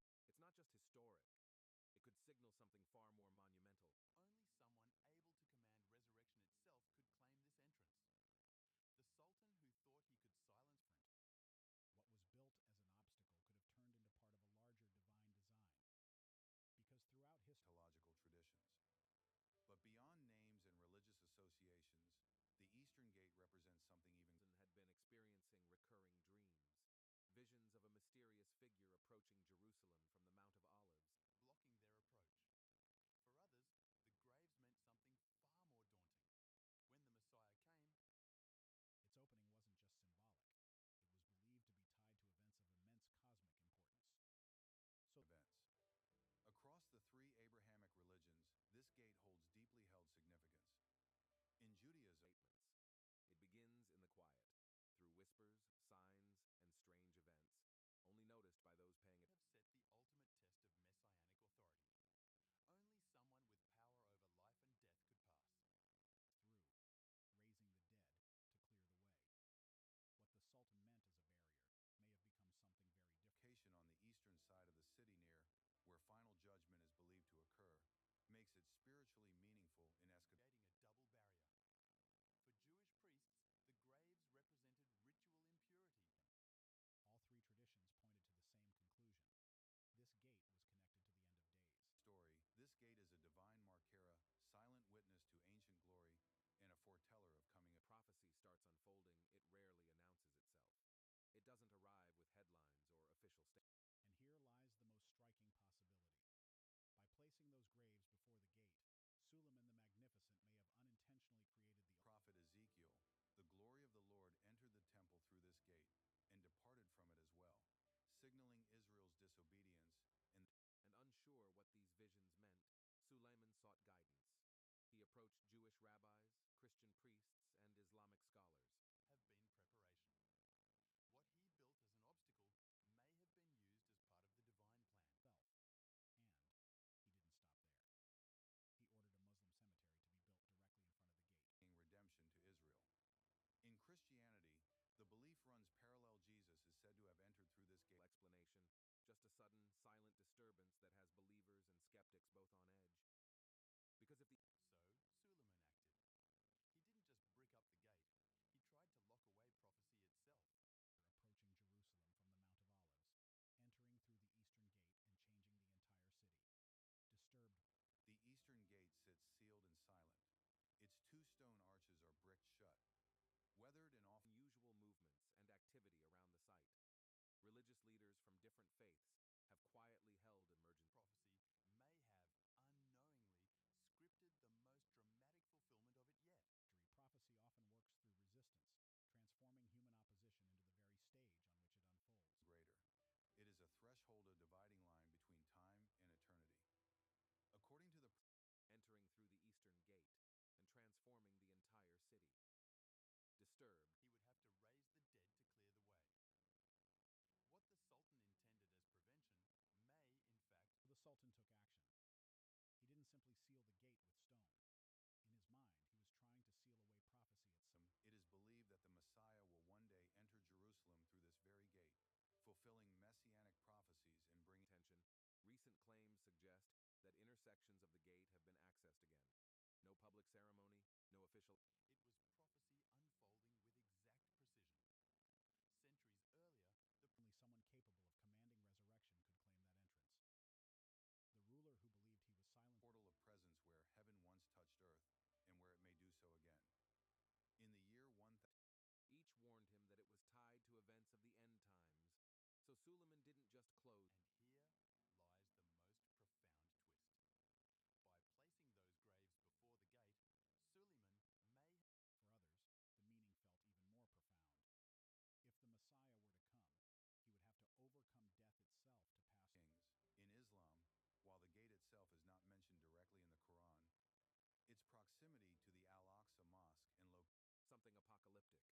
apocalyptic.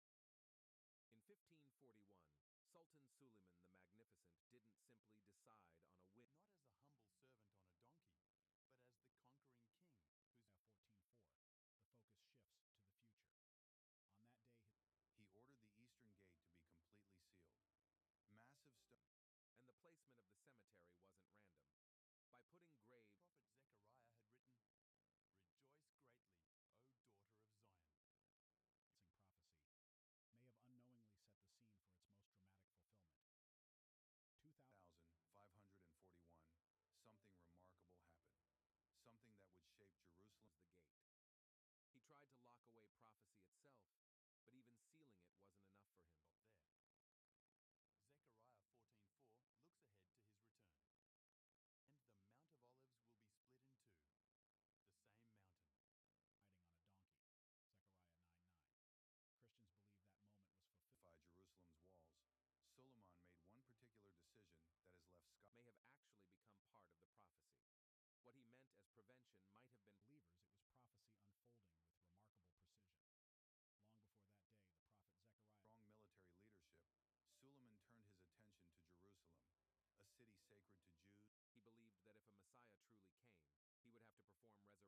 In 1541, Sultan Suleiman the Magnificent didn't simply decide on a whim. Not as a humble servant on a donkey, but as the conquering king who's 14:4. The focus shifts to the future. On that day, He ordered the eastern gate to be completely sealed. Massive stone. And the placement of the cemetery wasn't random. By putting grave, prophet Zechariah had written, "Rejoice greatly, O daughter of Zion." prophecy may have unknowingly set the scene for its most dramatic fulfillment. 2541, something remarkable happened. Something that would shape Jerusalem. The gate. He tried to lock away prophecy itself, but even sealing it wasn't enough for him. There. Zechariah 14:4 looks ahead to his return. And the Mount of Olives will be split in two, the same mountain. Riding on a donkey. Zechariah 9:9. Christians believe that moment was fulfilled. Jerusalem's walls. Suleiman made one particular decision that has left may have actually become part of the prophecy. What he meant as prevention might have been believers. It was prophecy unfolding with remarkable precision. Long before that day, the prophet Zechariah. Strong military leadership, Suleiman turned his attention to Jerusalem, a city sacred to Jews. He believed that if a Messiah truly came, he would have to perform resurrection to pass through, raising the footsteps split mountains. The gate that once welcomed his feet will stand on the Mount of Olives east of Jerusalem, and the Mount of Olives will be split in. Stones and mortar were used to block the two arches of the gate. Since then, no one's in the direct path of the gate. Suleiman unknowingly set up the ultimate test of divine. That moment was fulfilled in Jesus' first coming. But the prophecy doesn't stop. Rode on a donkey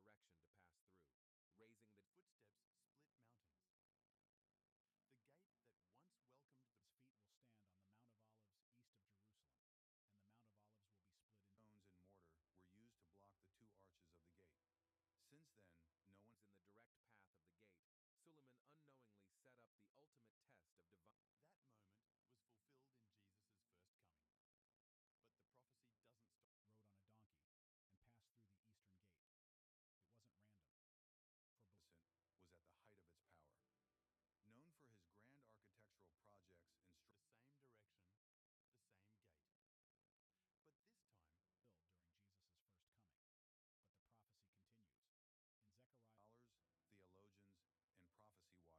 and passed through the eastern gate. It wasn't random. For was at the height of its power. Known for his grand architectural projects and the same direction, the same gate. But this time, filled during Jesus' first coming. But the prophecy continues. In Zechariah, scholars, theologians, and prophecy watchers in awe to this day. Preparation, because prophecy often turns human resistance into part of the plan. Your king is coming to you, humble and riding on a donkey. Zechariah 9:9. 1,000 years ago, Jesus made a very intentional entrance into Jerusalem. He approached from the Mount of Olives. Prophetic landscape for centuries. The Ottoman Empire, under the rule of Sultan Suleiman the Magnificent. He ordered a Muslim cemetery to be placed directly in front of it, forming a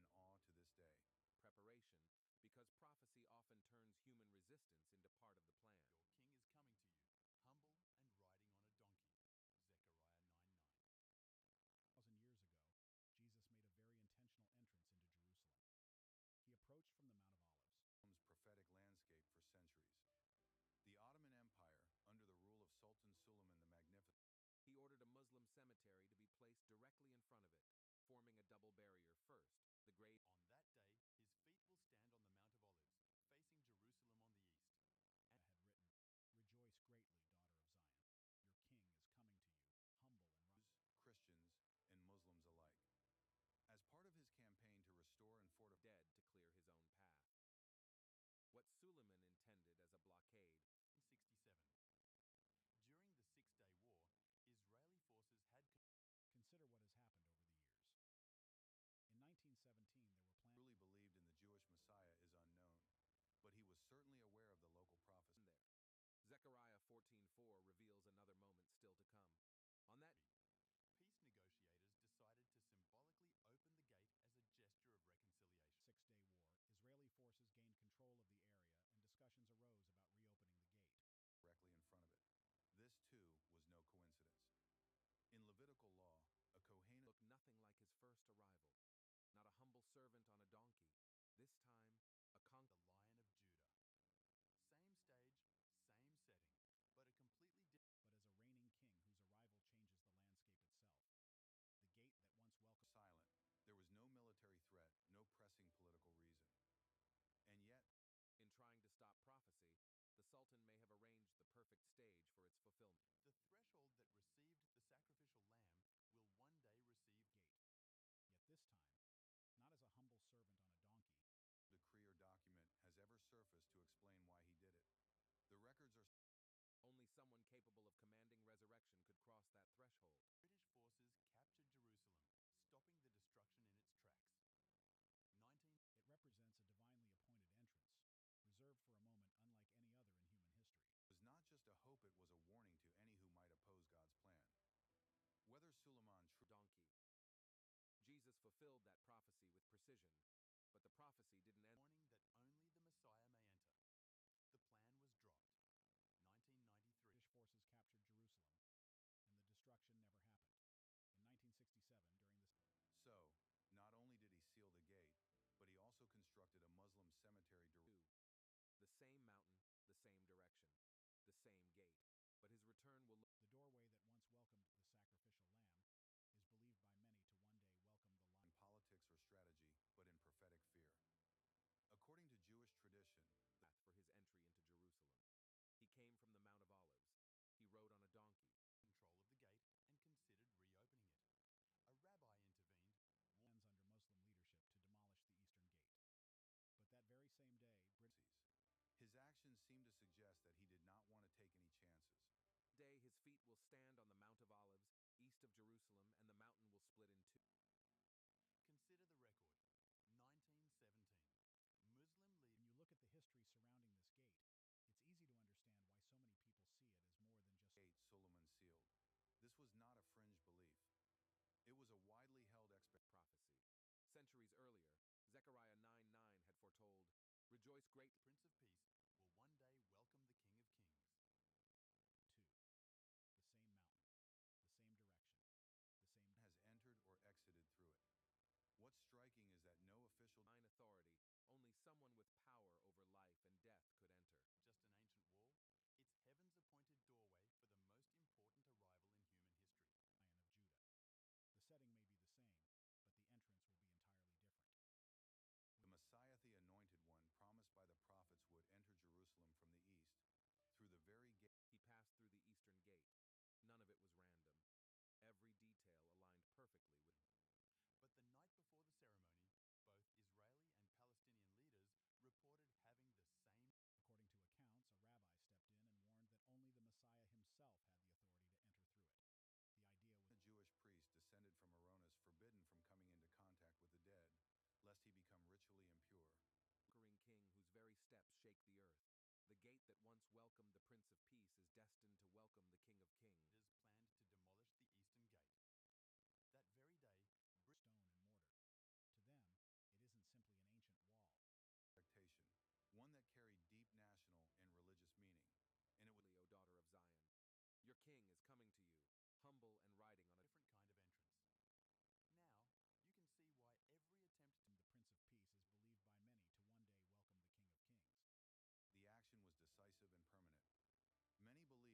double barrier first. The grave. On that day, his feet will stand on the Mount of Olives, facing Jerusalem on the east. And had written, "Rejoice greatly, daughter of Zion. Your king is coming to you, humble and righteous." Christians and Muslims alike. As part of his campaign to restore and fortify dead to clear his own path. What Suleiman intended as a blockade. 67. During the Six-Day War, Israeli forces had consider what has happened over the years. In 1917, there were plans. Truly believed in the Jewish Messiah is unknown, but he was certainly aware of the local prophecy. There. Zechariah 14:4 reveals another moment still to come. On that peace negotiators decided to symbolically open the gate as a gesture of reconciliation. Six-Day War, Israeli forces gained control of the area and discussions arose about reopening the gate. Directly in front of it. This, too, was no coincidence. In Levitical law, a Kohen looked nothing like his first arrival. Not a humble servant on a donkey. This time, the Lion of Judah. Same stage, same setting, but a completely different. But as a reigning king whose arrival changes the landscape itself. The gate that once welcomed. Silent. There was no military threat, no pressing political reason. And yet, in trying to stop prophecy, the Sultan may have arranged the perfect stage for its fulfillment. The threshold that received the sacrificial lamb will one day receive gate. Yet this time, not as a humble servant on a donkey. Decree or document has ever surfaced to explain why he did it. The records are. Only someone capable of commanding resurrection could cross that threshold. British forces captured Jerusalem, stopping the destruction in its tracks. It represents a divinely appointed entrance, reserved for a moment unlike any other in human history. It was not just a hope, it was a warning to any who might oppose God's plan. Whether Suleiman donkey. Jesus fulfilled that prophecy with precision, but the prophecy didn't end. Warning that only the Messiah may enter. The plan was dropped. 1993. British forces captured Jerusalem, and the destruction never happened. In 1967, during this. So, not only did he seal the gate, will stand on the Mount of Olives, east of Jerusalem, and the mountain will split in two. Consider the record. 1917. Muslim leader. When you look at the history surrounding this gate, it's easy to understand why so many people see it as more than just Gate Suleiman sealed. This was not a fringe belief. It was a widely held Prophecy. Centuries earlier, Zechariah 9:9 had foretold, "Rejoice greatly." Prince of Peace will one day welcome the King of Kings. 2. The same mountain, the same direction, the same has entered or exited through it. What's striking is that no official Divine authority, only someone with power over life and death could enter. Just an ancient wall, it's heaven's appointed doorway for the most important arrival in human history. Lion of Judah. The setting may be the same,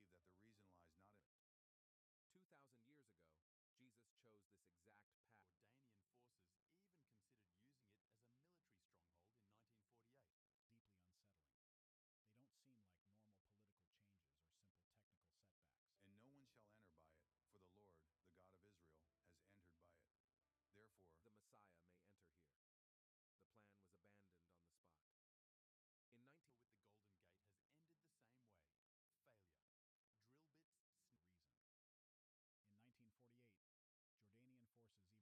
but the entrance will be entirely different. The Messiah, the Anointed One, promised by the prophets, would enter Jerusalem from the east, through the very gate. He passed through the eastern gate. None of it was random. Every detail aligned perfectly with. But the night before the ceremony, both Israeli and Palestinian leaders reported having the same. According to accounts, a rabbi stepped in and warned that only the Messiah himself had the authority to enter through it. The idea was A Jewish priest descended from Aronis, forbidden from coming into contact with the dead, lest he become ritually impure. Conquering king whose very steps shake the earth. The gate that once welcomed the Prince of Peace is destined to welcome the King of Kings. Leaders planned to demolish the eastern gate. That very day, stone and mortar. To them, it isn't simply an ancient wall. Expectation, one that carried deep national and religious meaning, and it would. O daughter of Zion, your king is coming to you, humble and riding on a different kind of entrance. Now, you can see why every attempt to. The Prince of Peace is believed by many to one day welcome the King of Kings. The action was decisive and permanent. Many believe that the reason lies not in 2,000 years ago, Jesus chose this exact path. Jordanian forces even considered using it as a military stronghold in 1948. Deeply unsettling. They don't seem like normal political changes or simple technical setbacks. And no one shall enter by it, for the Lord, the God of Israel, has entered by it. Therefore, the Messiah may enter here. The plan was abandoned on the spot. In 19 with the Golden Gate has ended the same way. Failure. Drill bits. Reason. In 1948, Jordanian forces even considered a confirmation of it. His sealing of the gate was not an act of resistance. Ceremony was canceled without explanation. What chills prophecy watchers is that these moments are chilling. These weren't ordinary political reversals or technical issues. Ceremony, reports claim that leaders on both sides experienced the same unsettling dream.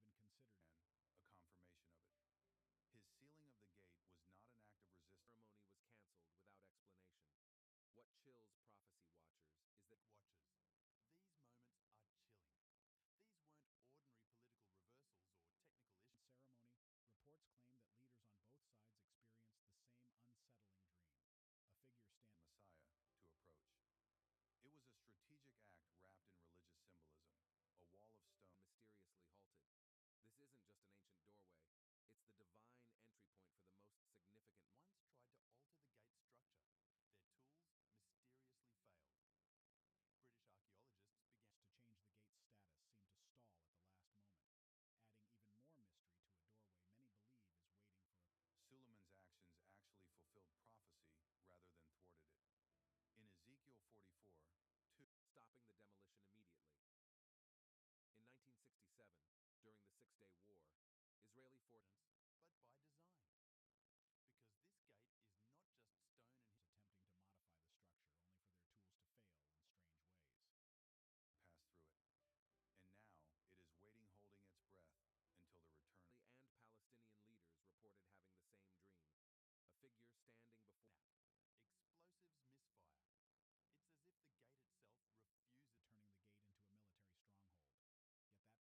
A figure standing Messiah to approach. It was a strategic act wrapped in religious symbolism, a wall of stone mysteriously halted. This isn't just an ancient doorway. It's the divine entry point for the most significant. Once tried to alter the gate structure. Their tools mysteriously failed. British archaeologists began to change the gate's status seemed to stall at the last moment, adding even more mystery to a doorway many believe is waiting for a. Suleiman's actions actually fulfilled prophecy rather than thwarted it. In Ezekiel 44:2, stopping the demolition immediately. In 1967, during the Six-Day War, Israeli forces, but by design. Because this gate is not just stone and attempting to modify the structure only for their tools to fail in strange ways. Pass through it. And now it is waiting, holding its breath until the return. And Palestinian leaders reported having the same dream. A figure standing before. Explosives misfire. It's as if the gate itself refuses. Turning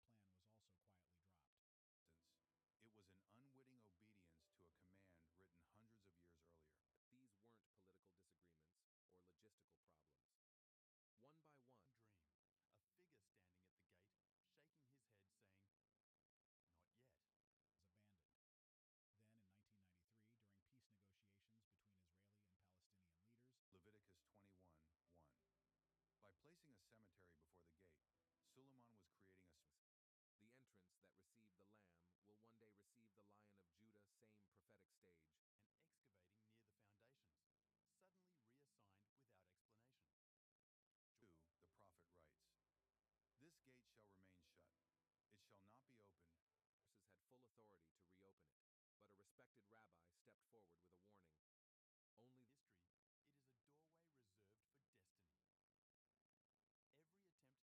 the gate into a military stronghold. Yet that plan was also quietly dropped. It was an unwitting obedience to a command written hundreds of years earlier. These weren't political disagreements or logistical problems. One by one, dream, a figure standing at the gate, shaking his head, saying, "Not yet." Was abandoned. Then, in 1993, during peace negotiations between Israeli and Palestinian leaders, Leviticus 21:1. By placing a cemetery before the gate, Suleiman was creating a. The entrance that received the Lamb will one day receive the Lion of Judah, same prophetic stage. And excavating near the foundations, suddenly reassigned without explanation. 2. The prophet writes, "This gate shall remain shut. It shall not be opened." Forces had full authority to reopen it, but a respected rabbi stepped forward with a warning. Only history, it is a doorway reserved for destiny. Every attempt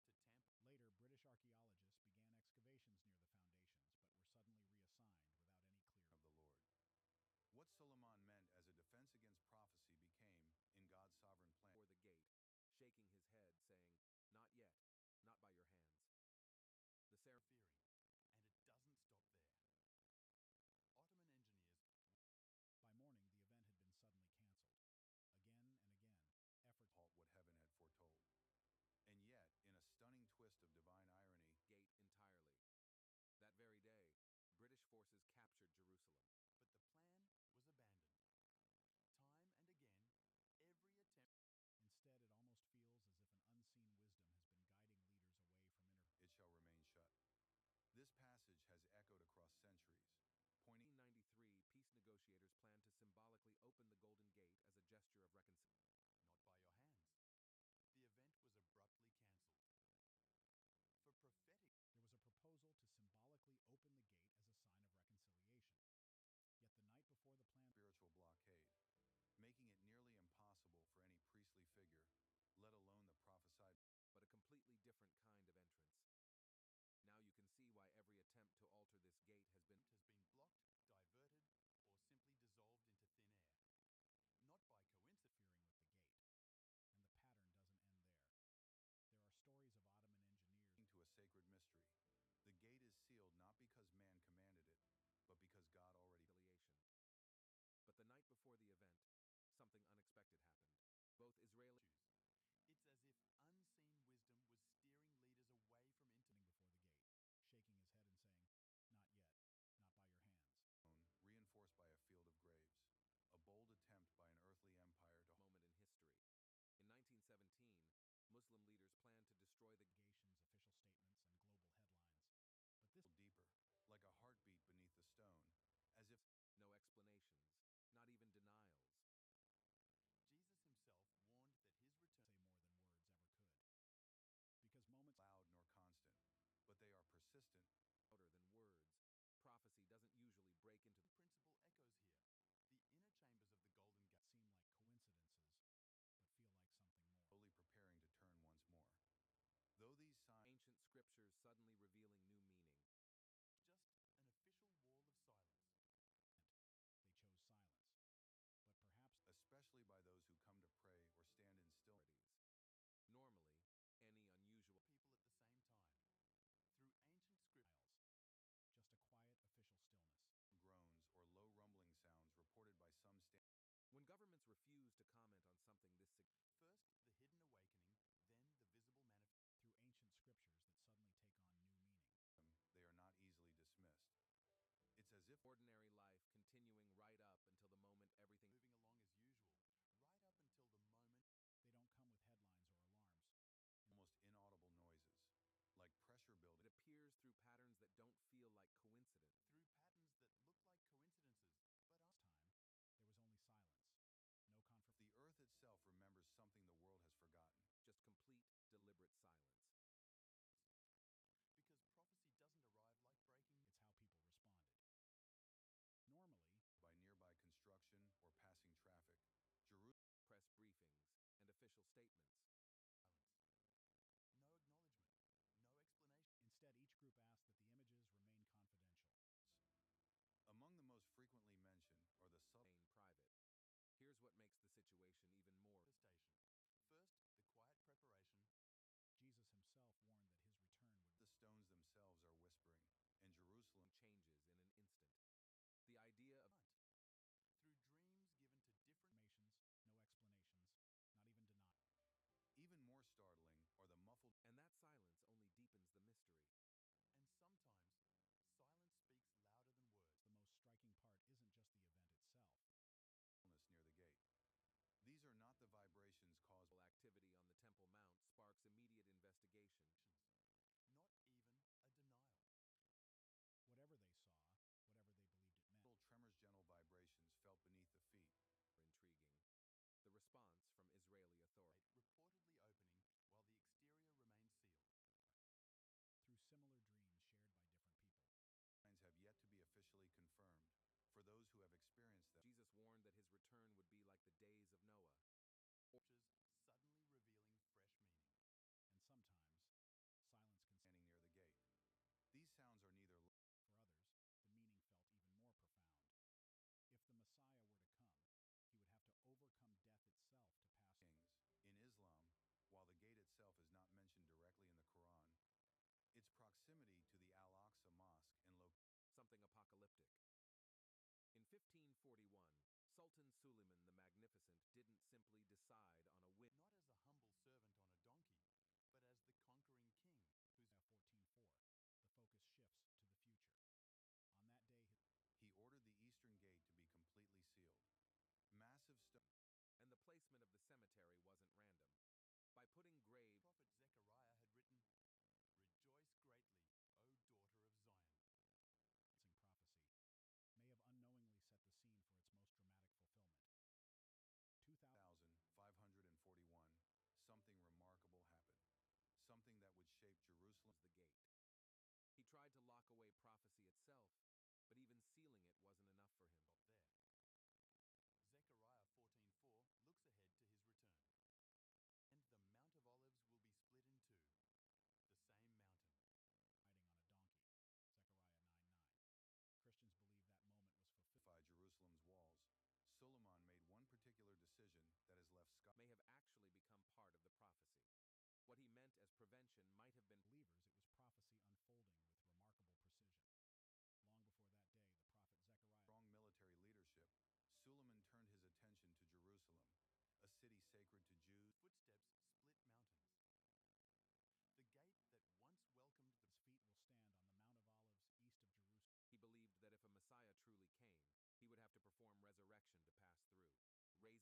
twist of divine irony, gate entirely. That very day, British forces captured Jerusalem. But the plan was abandoned. Time and again, every attempt. Instead, it almost feels as if an unseen wisdom has been guiding leaders away from it shall remain shut. This passage has echoed across centuries, pointing 1893, peace negotiators planned to symbolically open the Golden Gate as a gesture of reconciliation. Not by your hands. The event was abruptly cancelled. For prophetic, There was a proposal to symbolically open the gate as a sign of reconciliation. Yet the night before the plan, spiritual blockade, making it nearly impossible for any priestly figure, let alone the prophesied, but a completely different kind of entrance. Now you can see why every attempt to alter this gate has been blocked, diverted, or simply dissolved into thin air. Not by coincidence. interfering with the gate. And the pattern doesn't end there. There are stories of Ottoman engineers to a sacred mystery. The gate is sealed not because man commanded it, but because God already. reconciliation. But the night before the event, something unexpected happened. Both Israeli It's as if unseen wisdom was steering leaders away from standing before the gate, shaking his head and saying, "Not yet, not by your hands." Reinforced by a field of graves, a bold attempt by an earthly empire to moment in history. In 1917, Muslim leaders planned to destroy the Delegations, official statements, and global headlines. But this deeper, like a heartbeat beneath the stone, as if no explanations, not even denials. Jesus himself warned that his return say more than words ever could. Because moments loud nor constant, but they are persistent. Louder than words, prophecy doesn't usually break into principle echoes here. The inner chambers of the Golden Gate seem like coincidences, but feel like something more. Slowly preparing to turn once more. Though these signs, ancient scriptures suddenly revealing new meaning. Just an official wall of silence. They chose silence. But perhaps, especially by those who come to pray or stand in stillness. Normally, any unusual people at the same time. Through ancient scriptures. Just a quiet official stillness. Groans or low rumbling sounds reported by some when governments refuse to comment on something this first the hidden awakening, then the visible manifestation. Through ancient scriptures that suddenly take on new meaning. They are not easily dismissed. It's as if ordinary life continuing right up until the moment everything moving along as usual, right up until the moment. They don't come with headlines or alarms. Almost inaudible noises, like pressure building. It appears through patterns that don't feel like coincidence. Through patterns that look like coincidences, but this time, there was only silence. No confirmation. The earth itself remembers something the world has forgotten. Just complete, deliberate silence. Because prophecy doesn't arrive like breaking. It's how people responded. Normally, by nearby construction or passing traffic, Jerusalem press briefings and official statements. Silence. No acknowledgement, no explanation. Instead, each group asked that the images remain confidential. Among the most frequently mentioned are the private. Here's what makes the situation even more station. First, the quiet preparation. Jesus himself warned that his return would. The stones themselves are whispering, and Jerusalem changes in an instant. The idea of through dreams given to different nations, no explanations, not even denial. Even more startling are the muffled, and that silence only deepens the mystery. And sometimes silence speaks louder than words. The most striking part isn't just the event itself. Near the gate. These are not the vibrations caused by activity on the Temple Mount sparks immediate investigation. Not even a denial. Whatever they saw, whatever they believed it meant. Tremors, gentle vibrations felt beneath the feet. Intriguing. The response from Israeli authorities. Reportedly opening while the exterior remains sealed. Through similar dreams shared by different people. Signs have yet to be officially confirmed. For those who have experienced them, Jesus warned that his return would be like the days of Noah. Suddenly revealing fresh meaning. And sometimes, silence can standing near the gate. These sounds are neither. For others, the meaning felt even more profound. If the Messiah were to come, he would have to overcome death itself to pass. In Islam, while the gate itself is not mentioned directly in the Quran, its proximity to the Al-Aqsa Mosque and something apocalyptic. In 1541, Sultan Suleiman the Magnificent didn't simply decide on a whim. Not as a humble servant on a donkey, but as the conquering king. away prophecy itself, but even sealing it wasn't enough for him. Stop there. Zechariah 14:4 looks ahead to his return. And the Mount of Olives will be split in two, the same mountain. riding on a donkey. Zechariah 9:9. Christians believe that moment was fulfilled. By Jerusalem's walls, Suleiman made one particular decision that has left scholars May have actually become part of the prophecy. What he meant as prevention might have been Believers, it was prophecy unfolding with remarkable precision. Long before that day, the prophet Zechariah strong military leadership. Suleiman turned his attention to Jerusalem, a city sacred to Jews. Footsteps split mountains. The gate that once welcomed the his feet will stand on the Mount of Olives east of Jerusalem. he believed that if a Messiah truly came, he would have to perform resurrection to pass through, raising the